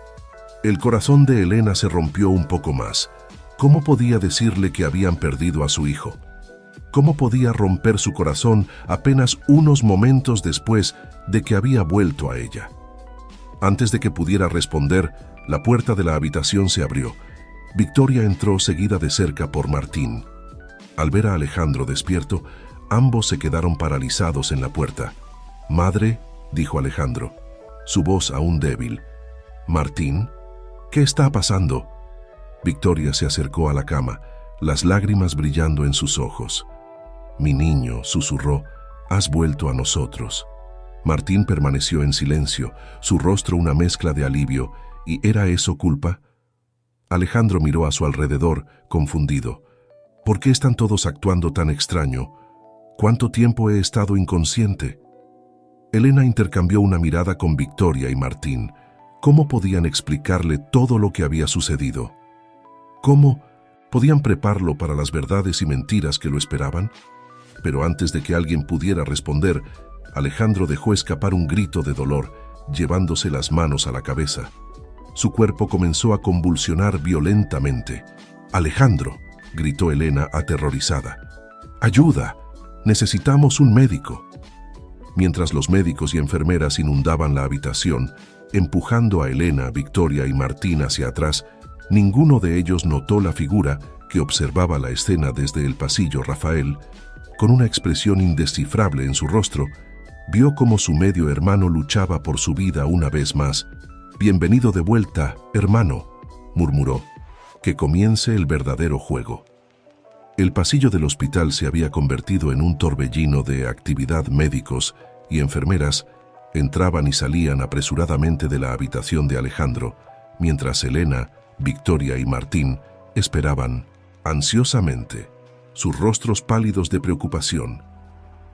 El corazón de Elena se rompió un poco más. ¿Cómo podía decirle que habían perdido a su hijo? ¿Cómo podía romper su corazón apenas unos momentos después de que había vuelto a ella? Antes de que pudiera responder, la puerta de la habitación se abrió. Victoria entró seguida de cerca por Martín. Al ver a Alejandro despierto, ambos se quedaron paralizados en la puerta. «Madre», dijo Alejandro, su voz aún débil. «Martín, ¿qué está pasando?» Victoria se acercó a la cama, las lágrimas brillando en sus ojos. «Mi niño», susurró, «has vuelto a nosotros». Martín permaneció en silencio, su rostro una mezcla de alivio. ¿Y era eso culpa? Alejandro miró a su alrededor, confundido. ¿Por qué están todos actuando tan extraño? ¿Cuánto tiempo he estado inconsciente? Elena intercambió una mirada con Victoria y Martín. ¿Cómo podían explicarle todo lo que había sucedido? ¿Cómo podían prepararlo para las verdades y mentiras que lo esperaban? Pero antes de que alguien pudiera responder, Alejandro dejó escapar un grito de dolor, llevándose las manos a la cabeza. Su cuerpo comenzó a convulsionar violentamente. «Alejandro», gritó Elena aterrorizada. «¡Ayuda! Necesitamos un médico». Mientras los médicos y enfermeras inundaban la habitación, empujando a Elena, Victoria y Martín hacia atrás, ninguno de ellos notó la figura que observaba la escena desde el pasillo. Rafael, con una expresión indescifrable en su rostro, vio cómo su medio hermano luchaba por su vida una vez más. «Bienvenido de vuelta, hermano», murmuró. «Que comience el verdadero juego». El pasillo del hospital se había convertido en un torbellino de actividad. Médicos y enfermeras entraban y salían apresuradamente de la habitación de Alejandro, mientras Elena, Victoria y Martín esperaban ansiosamente, sus rostros pálidos de preocupación.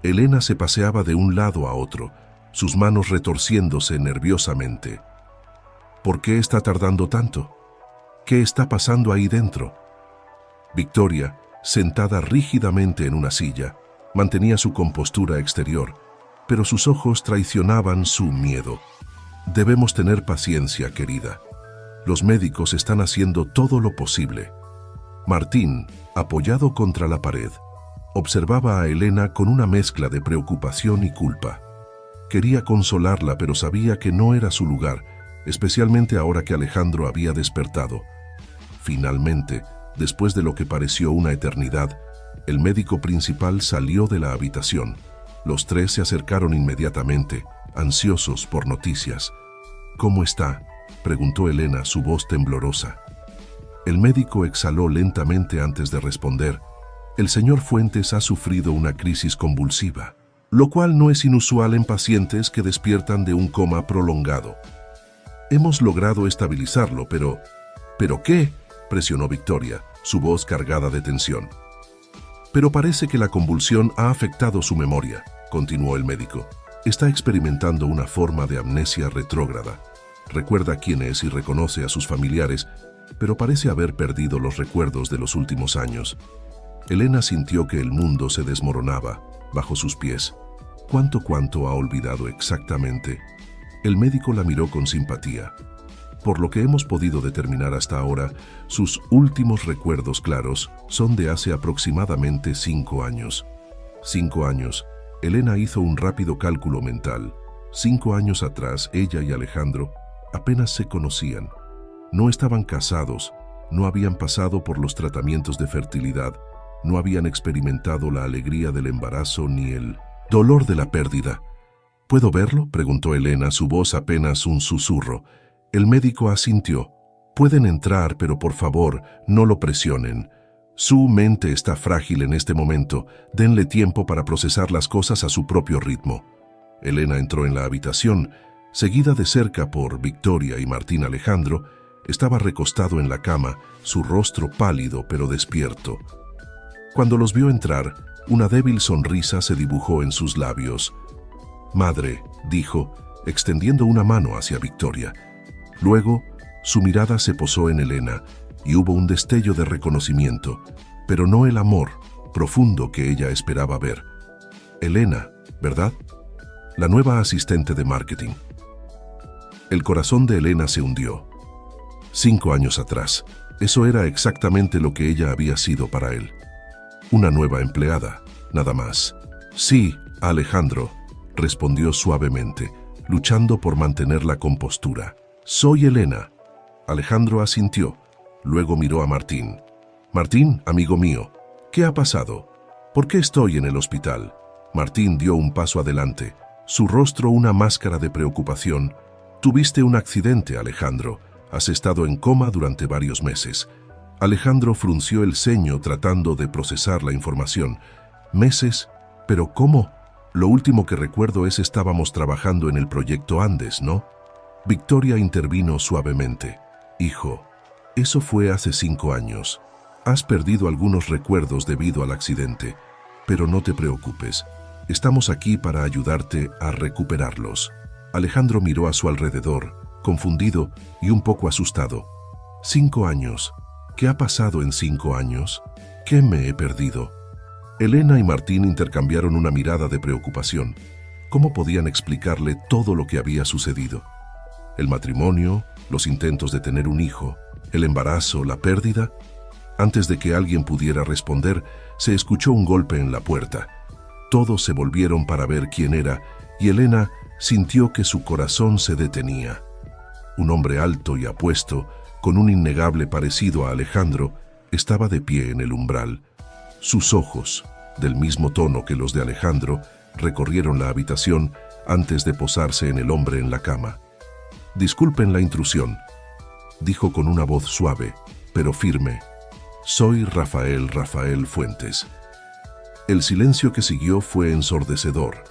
Elena se paseaba de un lado a otro, sus manos retorciéndose nerviosamente. ¿Por qué está tardando tanto? ¿Qué está pasando ahí dentro? Victoria, sentada rígidamente en una silla, mantenía su compostura exterior, pero sus ojos traicionaban su miedo. «Debemos tener paciencia, querida. Los médicos están haciendo todo lo posible». Martín, apoyado contra la pared, observaba a Elena con una mezcla de preocupación y culpa. Quería consolarla, pero sabía que no era su lugar, especialmente ahora que Alejandro había despertado. Finalmente, después de lo que pareció una eternidad, el médico principal salió de la habitación. Los tres se acercaron inmediatamente, ansiosos por noticias. «¿Cómo está?», preguntó Elena, su voz temblorosa. El médico exhaló lentamente antes de responder. «El señor Fuentes ha sufrido una crisis convulsiva, lo cual no es inusual en pacientes que despiertan de un coma prolongado. Hemos logrado estabilizarlo, pero... ¿Pero qué?», presionó Victoria, su voz cargada de tensión. «Pero parece que la convulsión ha afectado su memoria», continuó el médico. «Está experimentando una forma de amnesia retrógrada. Recuerda quién es y reconoce a sus familiares, pero parece haber perdido los recuerdos de los últimos años». Elena sintió que el mundo se desmoronaba bajo sus pies. ¿Cuánto ha olvidado exactamente? El médico la miró con simpatía. Por lo que hemos podido determinar hasta ahora, sus últimos recuerdos claros son de hace aproximadamente 5 años. 5 años. Elena hizo un rápido cálculo mental. 5 años atrás, ella y Alejandro apenas se conocían. No estaban casados, no habían pasado por los tratamientos de fertilidad, no habían experimentado la alegría del embarazo ni el dolor de la pérdida. «¿Puedo verlo?», preguntó Elena, su voz apenas un susurro. El médico asintió. «Pueden entrar, pero por favor, no lo presionen. Su mente está frágil en este momento. Denle tiempo para procesar las cosas a su propio ritmo». Elena entró en la habitación, seguida de cerca por Victoria y Martín. Alejandro estaba recostado en la cama, su rostro pálido pero despierto. Cuando los vio entrar, una débil sonrisa se dibujó en sus labios. «Madre», dijo, extendiendo una mano hacia Victoria. Luego, su mirada se posó en Elena y hubo un destello de reconocimiento, pero no el amor profundo que ella esperaba ver. «Elena, ¿verdad? La nueva asistente de marketing». El corazón de Elena se hundió. 5 años atrás, eso era exactamente lo que ella había sido para él. Una nueva empleada, nada más. «Sí, Alejandro», respondió suavemente, luchando por mantener la compostura. «Soy Elena». Alejandro asintió, luego miró a Martín. «Martín, amigo mío, ¿qué ha pasado? ¿Por qué estoy en el hospital?». Martín dio un paso adelante, su rostro una máscara de preocupación. «Tuviste un accidente, Alejandro. Has estado en coma durante varios meses». Alejandro frunció el ceño tratando de procesar la información. «¿Meses? ¿Pero cómo? Lo último que recuerdo es estábamos trabajando en el proyecto Andes, ¿no?». Victoria intervino suavemente. «Hijo, eso fue hace 5 años. Has perdido algunos recuerdos debido al accidente, pero no te preocupes. Estamos aquí para ayudarte a recuperarlos». Alejandro miró a su alrededor, confundido y un poco asustado. «5 años. ¿Qué ha pasado en 5 años? ¿Qué me he perdido?». Elena y Martín intercambiaron una mirada de preocupación. ¿Cómo podían explicarle todo lo que había sucedido? El matrimonio, los intentos de tener un hijo, el embarazo, la pérdida. Antes de que alguien pudiera responder, se escuchó un golpe en la puerta. Todos se volvieron para ver quién era, y Elena sintió que su corazón se detenía. Un hombre alto y apuesto, con un innegable parecido a Alejandro, estaba de pie en el umbral. Sus ojos, del mismo tono que los de Alejandro, recorrieron la habitación antes de posarse en el hombre en la cama. «Disculpen la intrusión», dijo con una voz suave, pero firme. «Soy Rafael Fuentes». El silencio que siguió fue ensordecedor.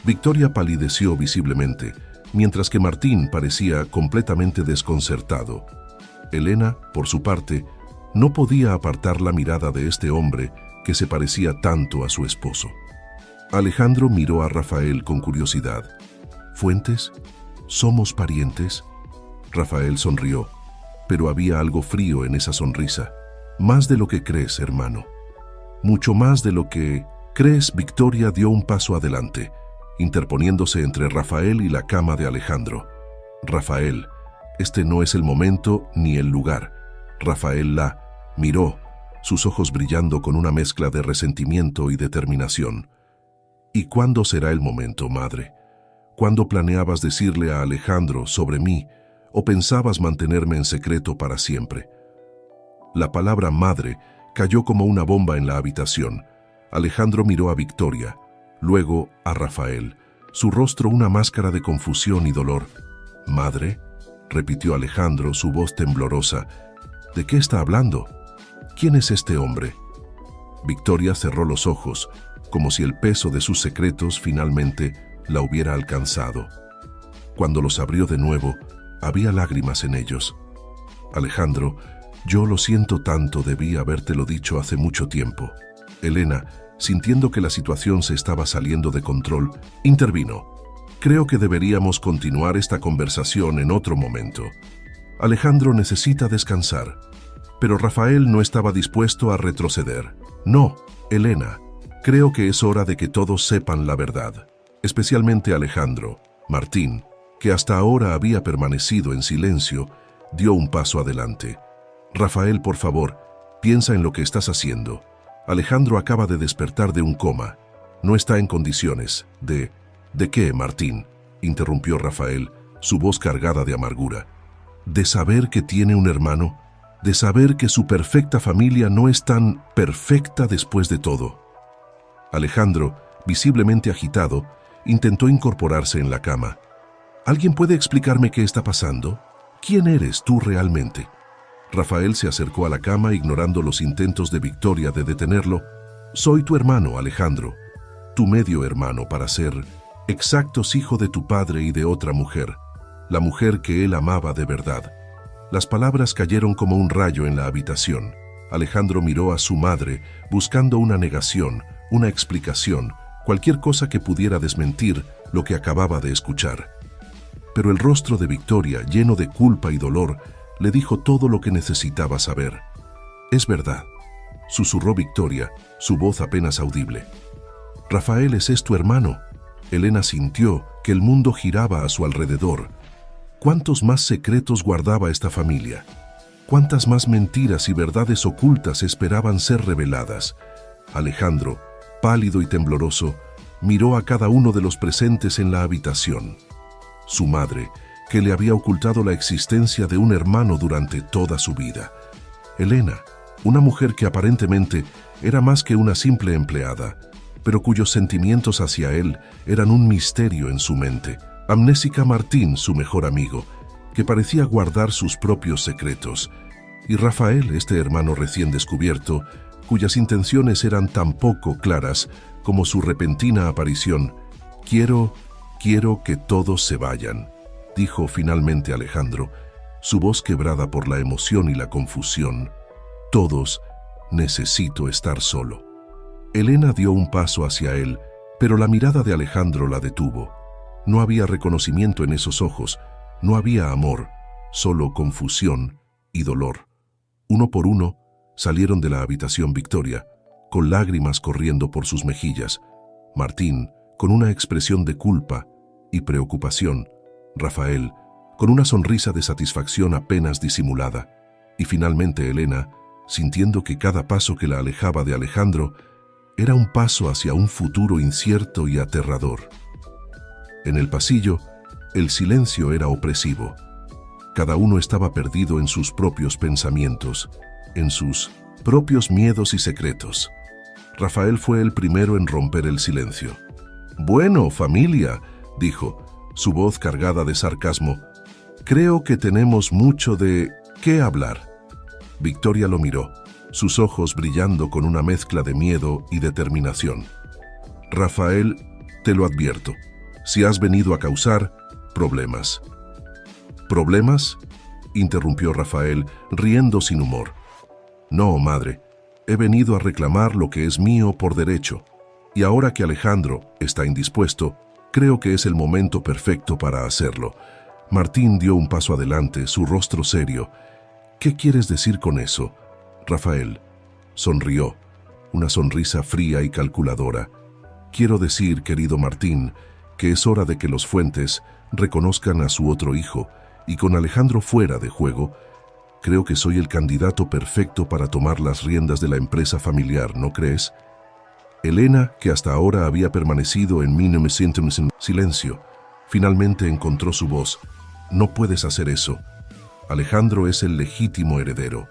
Victoria palideció visiblemente, mientras que Martín parecía completamente desconcertado. Elena, por su parte, no podía apartar la mirada de este hombre que se parecía tanto a su esposo. Alejandro miró a Rafael con curiosidad. «¿Fuentes? ¿Somos parientes?». Rafael sonrió, pero había algo frío en esa sonrisa. «Más de lo que crees, hermano. Mucho más de lo que crees». Victoria dio un paso adelante, interponiéndose entre Rafael y la cama de Alejandro. «Rafael, este no es el momento ni el lugar». Rafael la miró, sus ojos brillando con una mezcla de resentimiento y determinación. «¿Y cuándo será el momento, madre? ¿Cuándo planeabas decirle a Alejandro sobre mí o pensabas mantenerme en secreto para siempre?». La palabra madre cayó como una bomba en la habitación. Alejandro miró a Victoria, luego a Rafael, su rostro una máscara de confusión y dolor. «¿Madre?», repitió Alejandro, su voz temblorosa. «¿De qué está hablando? ¿Quién es este hombre?». Victoria cerró los ojos, como si el peso de sus secretos finalmente la hubiera alcanzado. Cuando los abrió de nuevo, había lágrimas en ellos. «Alejandro, yo lo siento tanto, debí habértelo dicho hace mucho tiempo». Elena, sintiendo que la situación se estaba saliendo de control, intervino. «Creo que deberíamos continuar esta conversación en otro momento. Alejandro necesita descansar». Pero Rafael no estaba dispuesto a retroceder. «No, Elena, creo que es hora de que todos sepan la verdad, especialmente Alejandro». Martín, que hasta ahora había permanecido en silencio, dio un paso adelante. «Rafael, por favor, piensa en lo que estás haciendo. Alejandro acaba de despertar de un coma. No está en condiciones de... ¿De qué, Martín?», interrumpió Rafael, su voz cargada de amargura. «¿De saber que tiene un hermano? ¿De saber que su perfecta familia no es tan perfecta después de todo?». Alejandro, visiblemente agitado, intentó incorporarse en la cama. «¿Alguien puede explicarme qué está pasando? ¿Quién eres tú realmente?». Rafael se acercó a la cama ignorando los intentos de Victoria de detenerlo. «Soy tu hermano, Alejandro, tu medio hermano, para ser exactos, hijo de tu padre y de otra mujer, la mujer que él amaba de verdad». Las palabras cayeron como un rayo en la habitación. Alejandro miró a su madre buscando una negación, una explicación, cualquier cosa que pudiera desmentir lo que acababa de escuchar. Pero el rostro de Victoria, lleno de culpa y dolor, le dijo todo lo que necesitaba saber. «Es verdad», susurró Victoria, su voz apenas audible. «Rafael, ¿ese es tu hermano?». Elena sintió que el mundo giraba a su alrededor. ¿Cuántos más secretos guardaba esta familia? ¿Cuántas más mentiras y verdades ocultas esperaban ser reveladas? Alejandro, pálido y tembloroso, miró a cada uno de los presentes en la habitación. Su madre, que le había ocultado la existencia de un hermano durante toda su vida. Elena, una mujer que aparentemente era más que una simple empleada, pero cuyos sentimientos hacia él eran un misterio en su mente. Amnésica, Martín, su mejor amigo, que parecía guardar sus propios secretos. Y Rafael, este hermano recién descubierto, cuyas intenciones eran tan poco claras como su repentina aparición. Quiero que todos se vayan», dijo finalmente Alejandro, su voz quebrada por la emoción y la confusión. «Todos, necesito estar solo». Elena dio un paso hacia él, pero la mirada de Alejandro la detuvo. No había reconocimiento en esos ojos, no había amor, solo confusión y dolor. Uno por uno salieron de la habitación Victoria, con lágrimas corriendo por sus mejillas. Martín, con una expresión de culpa y preocupación. Rafael, con una sonrisa de satisfacción apenas disimulada. Y finalmente Elena, sintiendo que cada paso que la alejaba de Alejandro era un paso hacia un futuro incierto y aterrador. En el pasillo, el silencio era opresivo. Cada uno estaba perdido en sus propios pensamientos, en sus propios miedos y secretos. Rafael fue el primero en romper el silencio. «Bueno, familia», dijo, su voz cargada de sarcasmo, «creo que tenemos mucho de qué hablar». Victoria lo miró, sus ojos brillando con una mezcla de miedo y determinación. «Rafael, te lo advierto, si has venido a causar problemas». «¿Problemas?», interrumpió Rafael, riendo sin humor. «No, madre, he venido a reclamar lo que es mío por derecho, y ahora que Alejandro está indispuesto, creo que es el momento perfecto para hacerlo». Martín dio un paso adelante, su rostro serio. «¿Qué quieres decir con eso?». Rafael sonrió, una sonrisa fría y calculadora. «Quiero decir, querido Martín, que es hora de que los Fuentes reconozcan a su otro hijo, y con Alejandro fuera de juego, creo que soy el candidato perfecto para tomar las riendas de la empresa familiar, ¿no crees?». Elena, que hasta ahora había permanecido en silencio, finalmente encontró su voz. «No puedes hacer eso. Alejandro es el legítimo heredero.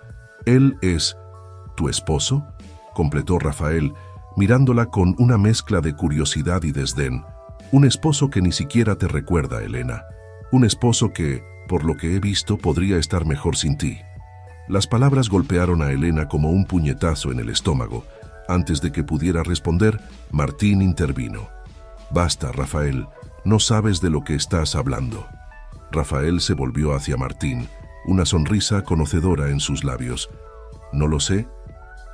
Él es tu esposo, completó Rafael, mirándola con una mezcla de curiosidad y desdén. Un esposo que ni siquiera te recuerda, Elena. Un esposo que, por lo que he visto, podría estar mejor sin ti. Las palabras golpearon a Elena como un puñetazo en el estómago. Antes de que pudiera responder, Martín intervino. Basta, Rafael, no sabes de lo que estás hablando. Rafael se volvió hacia Martín, una sonrisa conocedora en sus labios. No lo sé.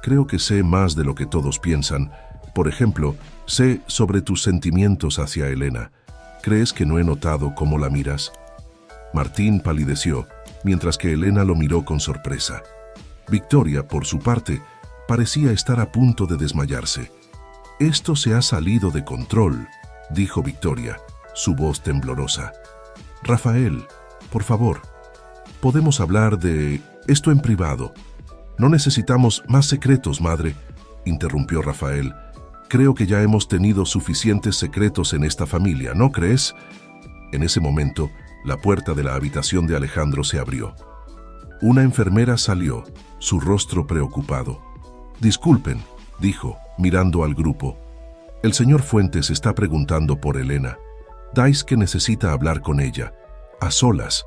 Creo que sé más de lo que todos piensan. Por ejemplo, sé sobre tus sentimientos hacia Elena. ¿Crees que no he notado cómo la miras? Martín palideció, mientras que Elena lo miró con sorpresa. Victoria, por su parte, parecía estar a punto de desmayarse. «Esto se ha salido de control», dijo Victoria, su voz temblorosa. «Rafael, por favor, podemos hablar de esto en privado. No necesitamos más secretos, madre», interrumpió Rafael. «Creo que ya hemos tenido suficientes secretos en esta familia, ¿no crees?» En ese momento, la puerta de la habitación de Alejandro se abrió. Una enfermera salió, su rostro preocupado. «Disculpen», dijo, mirando al grupo. «El señor Fuentes está preguntando por Elena. Dais que necesita hablar con ella. A solas».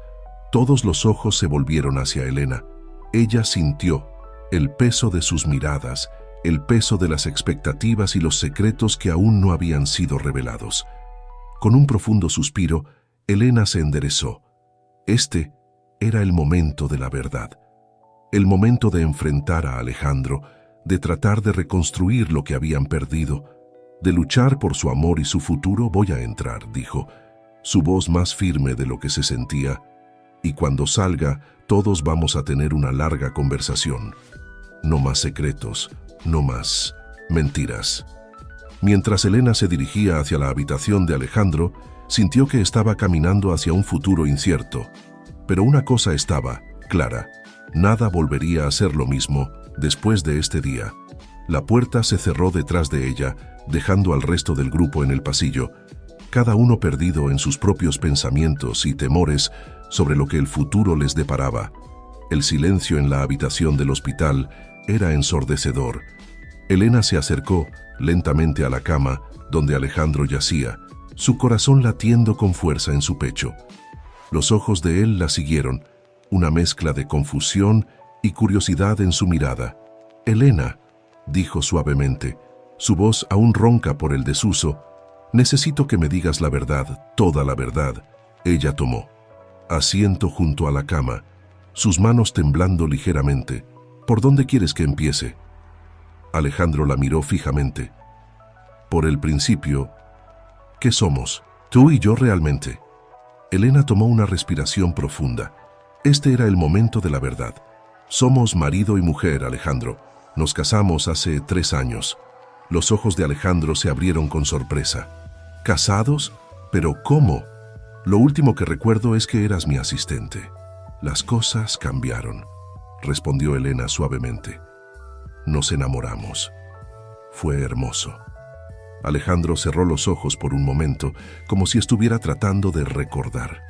Todos los ojos se volvieron hacia Elena. Ella sintió el peso de sus miradas, el peso de las expectativas y los secretos que aún no habían sido revelados. Con un profundo suspiro, Elena se enderezó. Este era el momento de la verdad. El momento de enfrentar a Alejandro, de tratar de reconstruir lo que habían perdido, de luchar por su amor y su futuro. «Voy a entrar», dijo, su voz más firme de lo que se sentía. «Y cuando salga, todos vamos a tener una larga conversación. No más secretos, no más mentiras». Mientras Elena se dirigía hacia la habitación de Alejandro, sintió que estaba caminando hacia un futuro incierto. Pero una cosa estaba clara: nada volvería a ser lo mismo después de este día. La puerta se cerró detrás de ella, dejando al resto del grupo en el pasillo, cada uno perdido en sus propios pensamientos y temores sobre lo que el futuro les deparaba. El silencio en la habitación del hospital era ensordecedor. Elena se acercó lentamente a la cama donde Alejandro yacía, su corazón latiendo con fuerza en su pecho. Los ojos de él la siguieron, una mezcla de confusión y curiosidad en su mirada. «Elena», dijo suavemente, su voz aún ronca por el desuso, «necesito que me digas la verdad, toda la verdad». Ella tomó asiento junto a la cama, sus manos temblando ligeramente. «¿Por dónde quieres que empiece?» Alejandro la miró fijamente. «Por el principio. ¿Qué somos, tú y yo realmente?» Elena tomó una respiración profunda. Este era el momento de la verdad. «Somos marido y mujer, Alejandro. Nos casamos hace 3 años». Los ojos de Alejandro se abrieron con sorpresa. «¿Casados? ¿Pero cómo?» «Lo último que recuerdo es que eras mi asistente». «Las cosas cambiaron», respondió Elena suavemente. «Nos enamoramos. Fue hermoso». Alejandro cerró los ojos por un momento, como si estuviera tratando de recordar.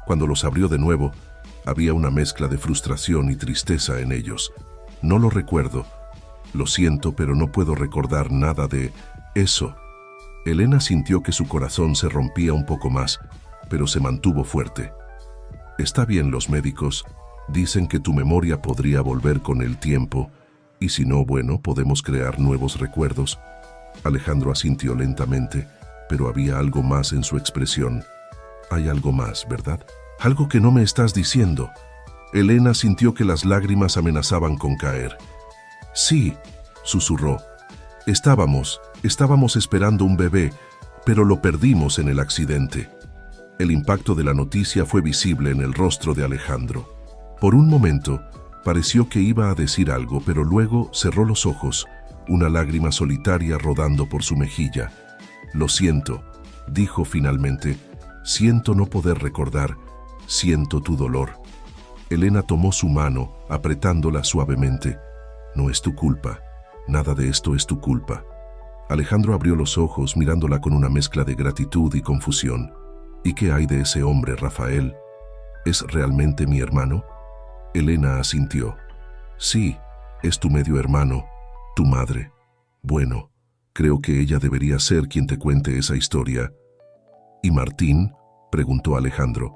Cuando los abrió de nuevo, había una mezcla de frustración y tristeza en ellos. «No lo recuerdo. Lo siento, pero no puedo recordar nada de eso». Elena sintió que su corazón se rompía un poco más, pero se mantuvo fuerte. «Está bien, los médicos dicen que tu memoria podría volver con el tiempo, y si no, bueno, podemos crear nuevos recuerdos». Alejandro asintió lentamente, pero había algo más en su expresión. «Hay algo más, ¿verdad? Algo que no me estás diciendo». Elena sintió que las lágrimas amenazaban con caer. «Sí», susurró. Estábamos esperando un bebé, pero lo perdimos en el accidente». El impacto de la noticia fue visible en el rostro de Alejandro. Por un momento, pareció que iba a decir algo, pero luego cerró los ojos, una lágrima solitaria rodando por su mejilla. «Lo siento», dijo finalmente. «Siento no poder recordar. Siento tu dolor». Elena tomó su mano, apretándola suavemente. «No es tu culpa. Nada de esto es tu culpa». Alejandro abrió los ojos mirándola con una mezcla de gratitud y confusión. «¿Y qué hay de ese hombre, Rafael? ¿Es realmente mi hermano?» Elena asintió. Sí, es tu medio hermano, tu madre. Bueno, creo que ella debería ser quien te cuente esa historia. ¿Y Martín?, preguntó Alejandro.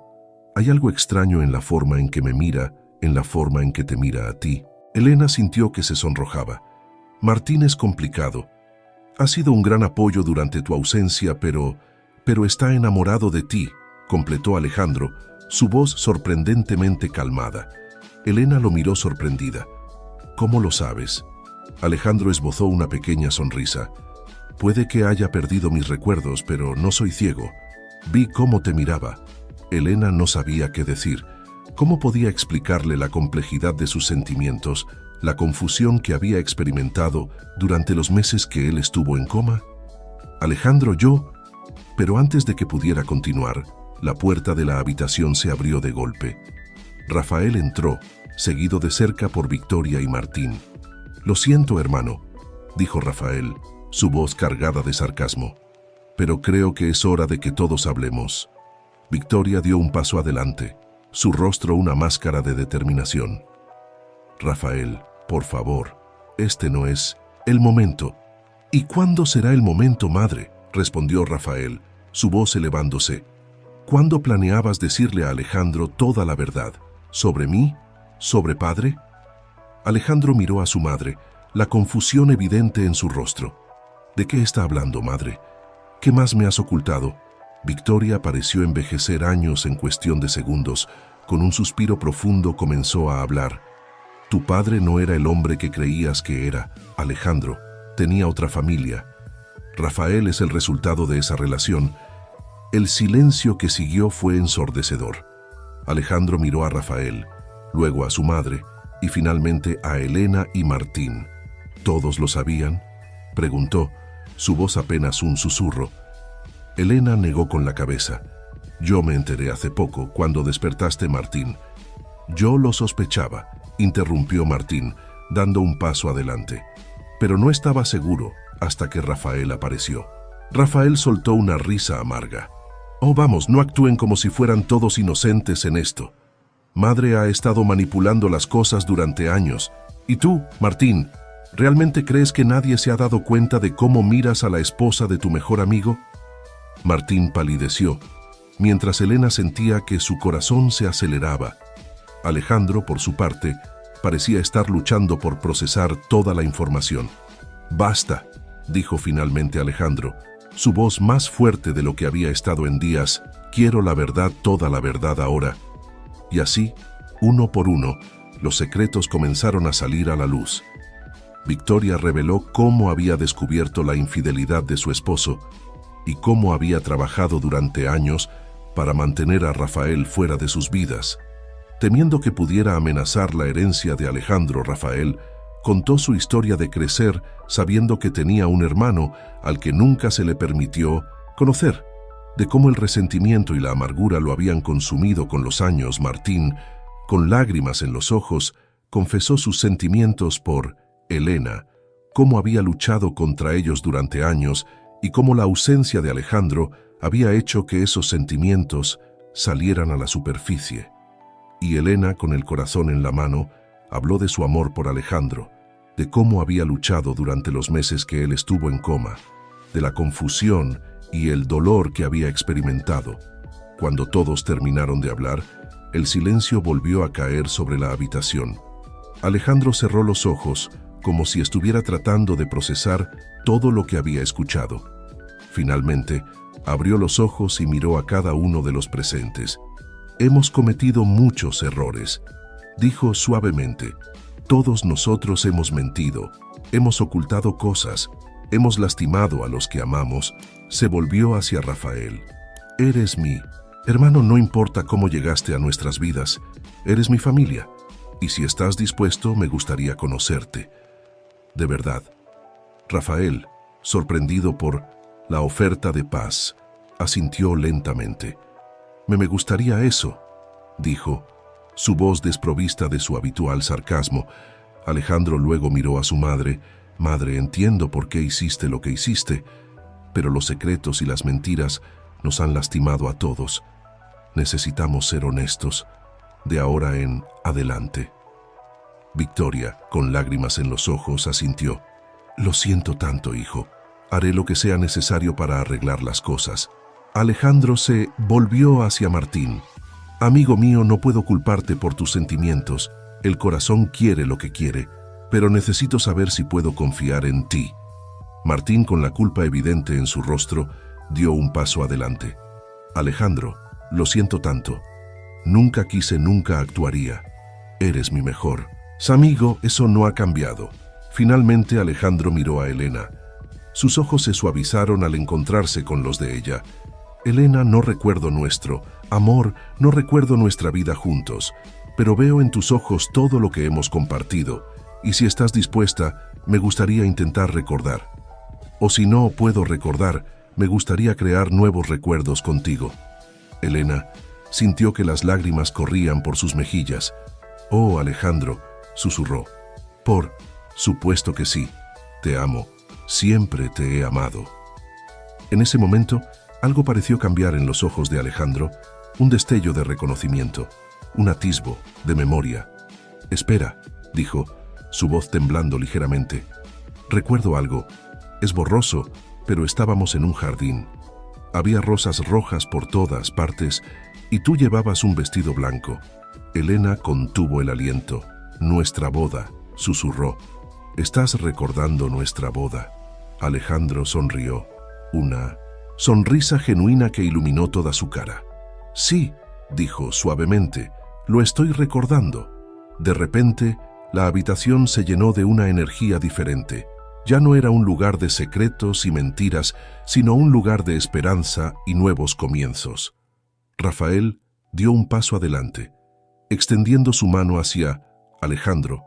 Hay algo extraño en la forma en que me mira, en la forma en que te mira a ti. Elena sintió que se sonrojaba. Martín es complicado. Ha sido un gran apoyo durante tu ausencia, pero está enamorado de ti, completó Alejandro, su voz sorprendentemente calmada. Elena lo miró sorprendida. ¿Cómo lo sabes? Alejandro esbozó una pequeña sonrisa. Puede que haya perdido mis recuerdos, pero no soy ciego. Vi cómo te miraba. Elena no sabía qué decir. ¿Cómo podía explicarle la complejidad de sus sentimientos, la confusión que había experimentado durante los meses que él estuvo en coma? Alejandro, yo... Pero antes de que pudiera continuar, la puerta de la habitación se abrió de golpe. Rafael entró, seguido de cerca por Victoria y Martín. «Lo siento, hermano», dijo Rafael, su voz cargada de sarcasmo. «Pero creo que es hora de que todos hablemos». Victoria dio un paso adelante, su rostro una máscara de determinación. «Rafael, por favor, este no es el momento». «¿Y cuándo será el momento, madre?», respondió Rafael, su voz elevándose. «¿Cuándo planeabas decirle a Alejandro toda la verdad? ¿Sobre mí? ¿Sobre padre?» Alejandro miró a su madre, la confusión evidente en su rostro. «¿De qué está hablando, madre? ¿Qué más me has ocultado?» Victoria pareció envejecer años en cuestión de segundos. Con un suspiro profundo comenzó a hablar. «Tu padre no era el hombre que creías que era, Alejandro. Tenía otra familia. Rafael es el resultado de esa relación». El silencio que siguió fue ensordecedor. Alejandro miró a Rafael, luego a su madre y finalmente a Elena y Martín. ¿Todos lo sabían?, preguntó, su voz apenas un susurro. Elena negó con la cabeza. «Yo me enteré hace poco, cuando despertaste, Martín». «Yo lo sospechaba», interrumpió Martín, dando un paso adelante. «Pero no estaba seguro hasta que Rafael apareció». Rafael soltó una risa amarga. «Oh, vamos, no actúen como si fueran todos inocentes en esto. Madre ha estado manipulando las cosas durante años. ¿Y tú, Martín, realmente crees que nadie se ha dado cuenta de cómo miras a la esposa de tu mejor amigo?» Martín palideció, mientras Elena sentía que su corazón se aceleraba. Alejandro, por su parte, parecía estar luchando por procesar toda la información. «Basta», dijo finalmente Alejandro, su voz más fuerte de lo que había estado en días. «Quiero la verdad, toda la verdad ahora». Y así, uno por uno, los secretos comenzaron a salir a la luz. Victoria reveló cómo había descubierto la infidelidad de su esposo y cómo había trabajado durante años para mantener a Rafael fuera de sus vidas. Temiendo que pudiera amenazar la herencia de Alejandro, Rafael contó su historia de crecer sabiendo que tenía un hermano al que nunca se le permitió conocer, de cómo el resentimiento y la amargura lo habían consumido con los años. Martín, con lágrimas en los ojos, confesó sus sentimientos por Elena, cómo había luchado contra ellos durante años y cómo la ausencia de Alejandro había hecho que esos sentimientos salieran a la superficie. Y Elena, con el corazón en la mano, habló de su amor por Alejandro, de cómo había luchado durante los meses que él estuvo en coma, de la confusión y el dolor que había experimentado. Cuando todos terminaron de hablar, el silencio volvió a caer sobre la habitación. Alejandro cerró los ojos, como si estuviera tratando de procesar todo lo que había escuchado. Finalmente, abrió los ojos y miró a cada uno de los presentes. «Hemos cometido muchos errores», dijo suavemente. «Todos nosotros hemos mentido, hemos ocultado cosas, hemos lastimado a los que amamos». Se volvió hacia Rafael. «Eres mi hermano, no importa cómo llegaste a nuestras vidas, eres mi familia, y si estás dispuesto, me gustaría conocerte. De verdad». Rafael, sorprendido por la oferta de paz, asintió lentamente. Me gustaría eso», dijo, su voz desprovista de su habitual sarcasmo. Alejandro luego miró a su madre. «Madre, entiendo por qué hiciste lo que hiciste, pero los secretos y las mentiras nos han lastimado a todos. Necesitamos ser honestos, de ahora en adelante». Victoria, con lágrimas en los ojos, asintió. Lo siento tanto, hijo. Haré lo que sea necesario para arreglar las cosas. Alejandro se volvió hacia Martín. Amigo mío, no puedo culparte por tus sentimientos. El corazón quiere lo que quiere, pero necesito saber si puedo confiar en ti. Martín, con la culpa evidente en su rostro, dio un paso adelante. Alejandro, lo siento tanto. Nunca quise, nunca actuaría. Eres mi mejor. Amigo, eso no ha cambiado. Finalmente Alejandro miró a Elena. Sus ojos se suavizaron al encontrarse con los de ella. Elena, no recuerdo nuestro amor, no recuerdo nuestra vida juntos, pero veo en tus ojos todo lo que hemos compartido, y si estás dispuesta, me gustaría intentar recordar. O si no puedo recordar, me gustaría crear nuevos recuerdos contigo. Elena sintió que las lágrimas corrían por sus mejillas. Oh, Alejandro, susurró. Por supuesto que sí. Te amo. Siempre te he amado. En ese momento, algo pareció cambiar en los ojos de Alejandro, un destello de reconocimiento, un atisbo de memoria. Espera, dijo, su voz temblando ligeramente. Recuerdo algo. Es borroso, pero estábamos en un jardín. Había rosas rojas por todas partes y tú llevabas un vestido blanco. Elena contuvo el aliento. Nuestra boda, susurró. ¿Estás recordando nuestra boda? Alejandro sonrió. Una sonrisa genuina que iluminó toda su cara. Sí, dijo suavemente, lo estoy recordando. De repente, la habitación se llenó de una energía diferente. Ya no era un lugar de secretos y mentiras, sino un lugar de esperanza y nuevos comienzos. Rafael dio un paso adelante, extendiendo su mano hacia Alejandro.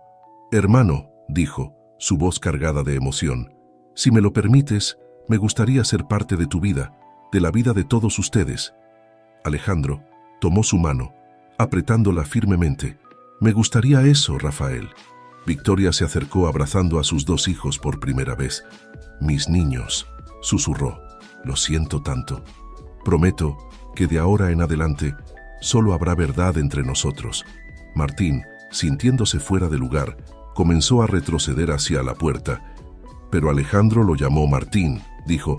Hermano, dijo, su voz cargada de emoción, si me lo permites, me gustaría ser parte de tu vida, de la vida de todos ustedes. Alejandro tomó su mano, apretándola firmemente. Me gustaría eso, Rafael. Victoria se acercó abrazando a sus dos hijos por primera vez. Mis niños, susurró, lo siento tanto. Prometo que de ahora en adelante solo habrá verdad entre nosotros. Martín, sintiéndose fuera de lugar, comenzó a retroceder hacia la puerta. Pero Alejandro lo llamó. Martín, dijo,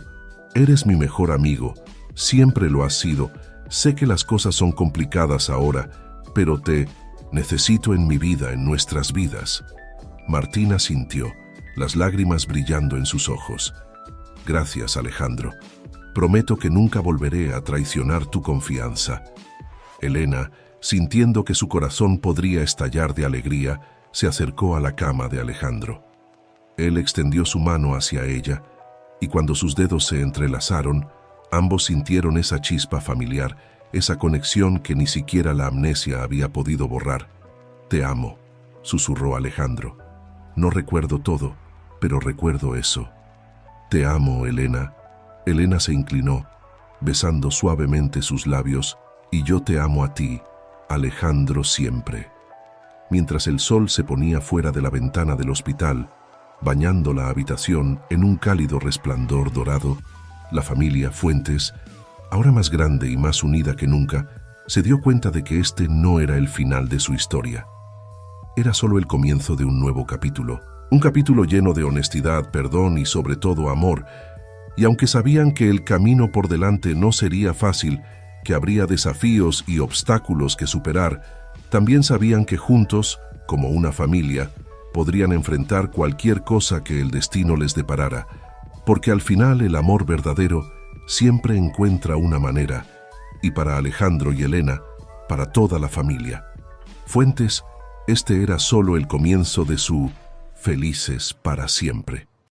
eres mi mejor amigo, siempre lo has sido. Sé que las cosas son complicadas ahora, pero te necesito en mi vida, en nuestras vidas. Martín asintió, las lágrimas brillando en sus ojos. Gracias, Alejandro. Prometo que nunca volveré a traicionar tu confianza. Elena, sintiendo que su corazón podría estallar de alegría, se acercó a la cama de Alejandro. Él extendió su mano hacia ella, y cuando sus dedos se entrelazaron, ambos sintieron esa chispa familiar, esa conexión que ni siquiera la amnesia había podido borrar. Te amo, susurró Alejandro. No recuerdo todo, pero recuerdo eso. Te amo, Elena. Elena se inclinó, besando suavemente sus labios, y yo te amo a ti, Alejandro, siempre. Mientras el sol se ponía fuera de la ventana del hospital, bañando la habitación en un cálido resplandor dorado, la familia Fuentes, ahora más grande y más unida que nunca, se dio cuenta de que este no era el final de su historia. Era solo el comienzo de un nuevo capítulo, un capítulo lleno de honestidad, perdón y sobre todo amor, y aunque sabían que el camino por delante no sería fácil, que habría desafíos y obstáculos que superar, también sabían que juntos, como una familia, podrían enfrentar cualquier cosa que el destino les deparara, porque al final el amor verdadero siempre encuentra una manera, y para Alejandro y Elena, para toda la familia. Fuentes, este era solo el comienzo de su felices para siempre.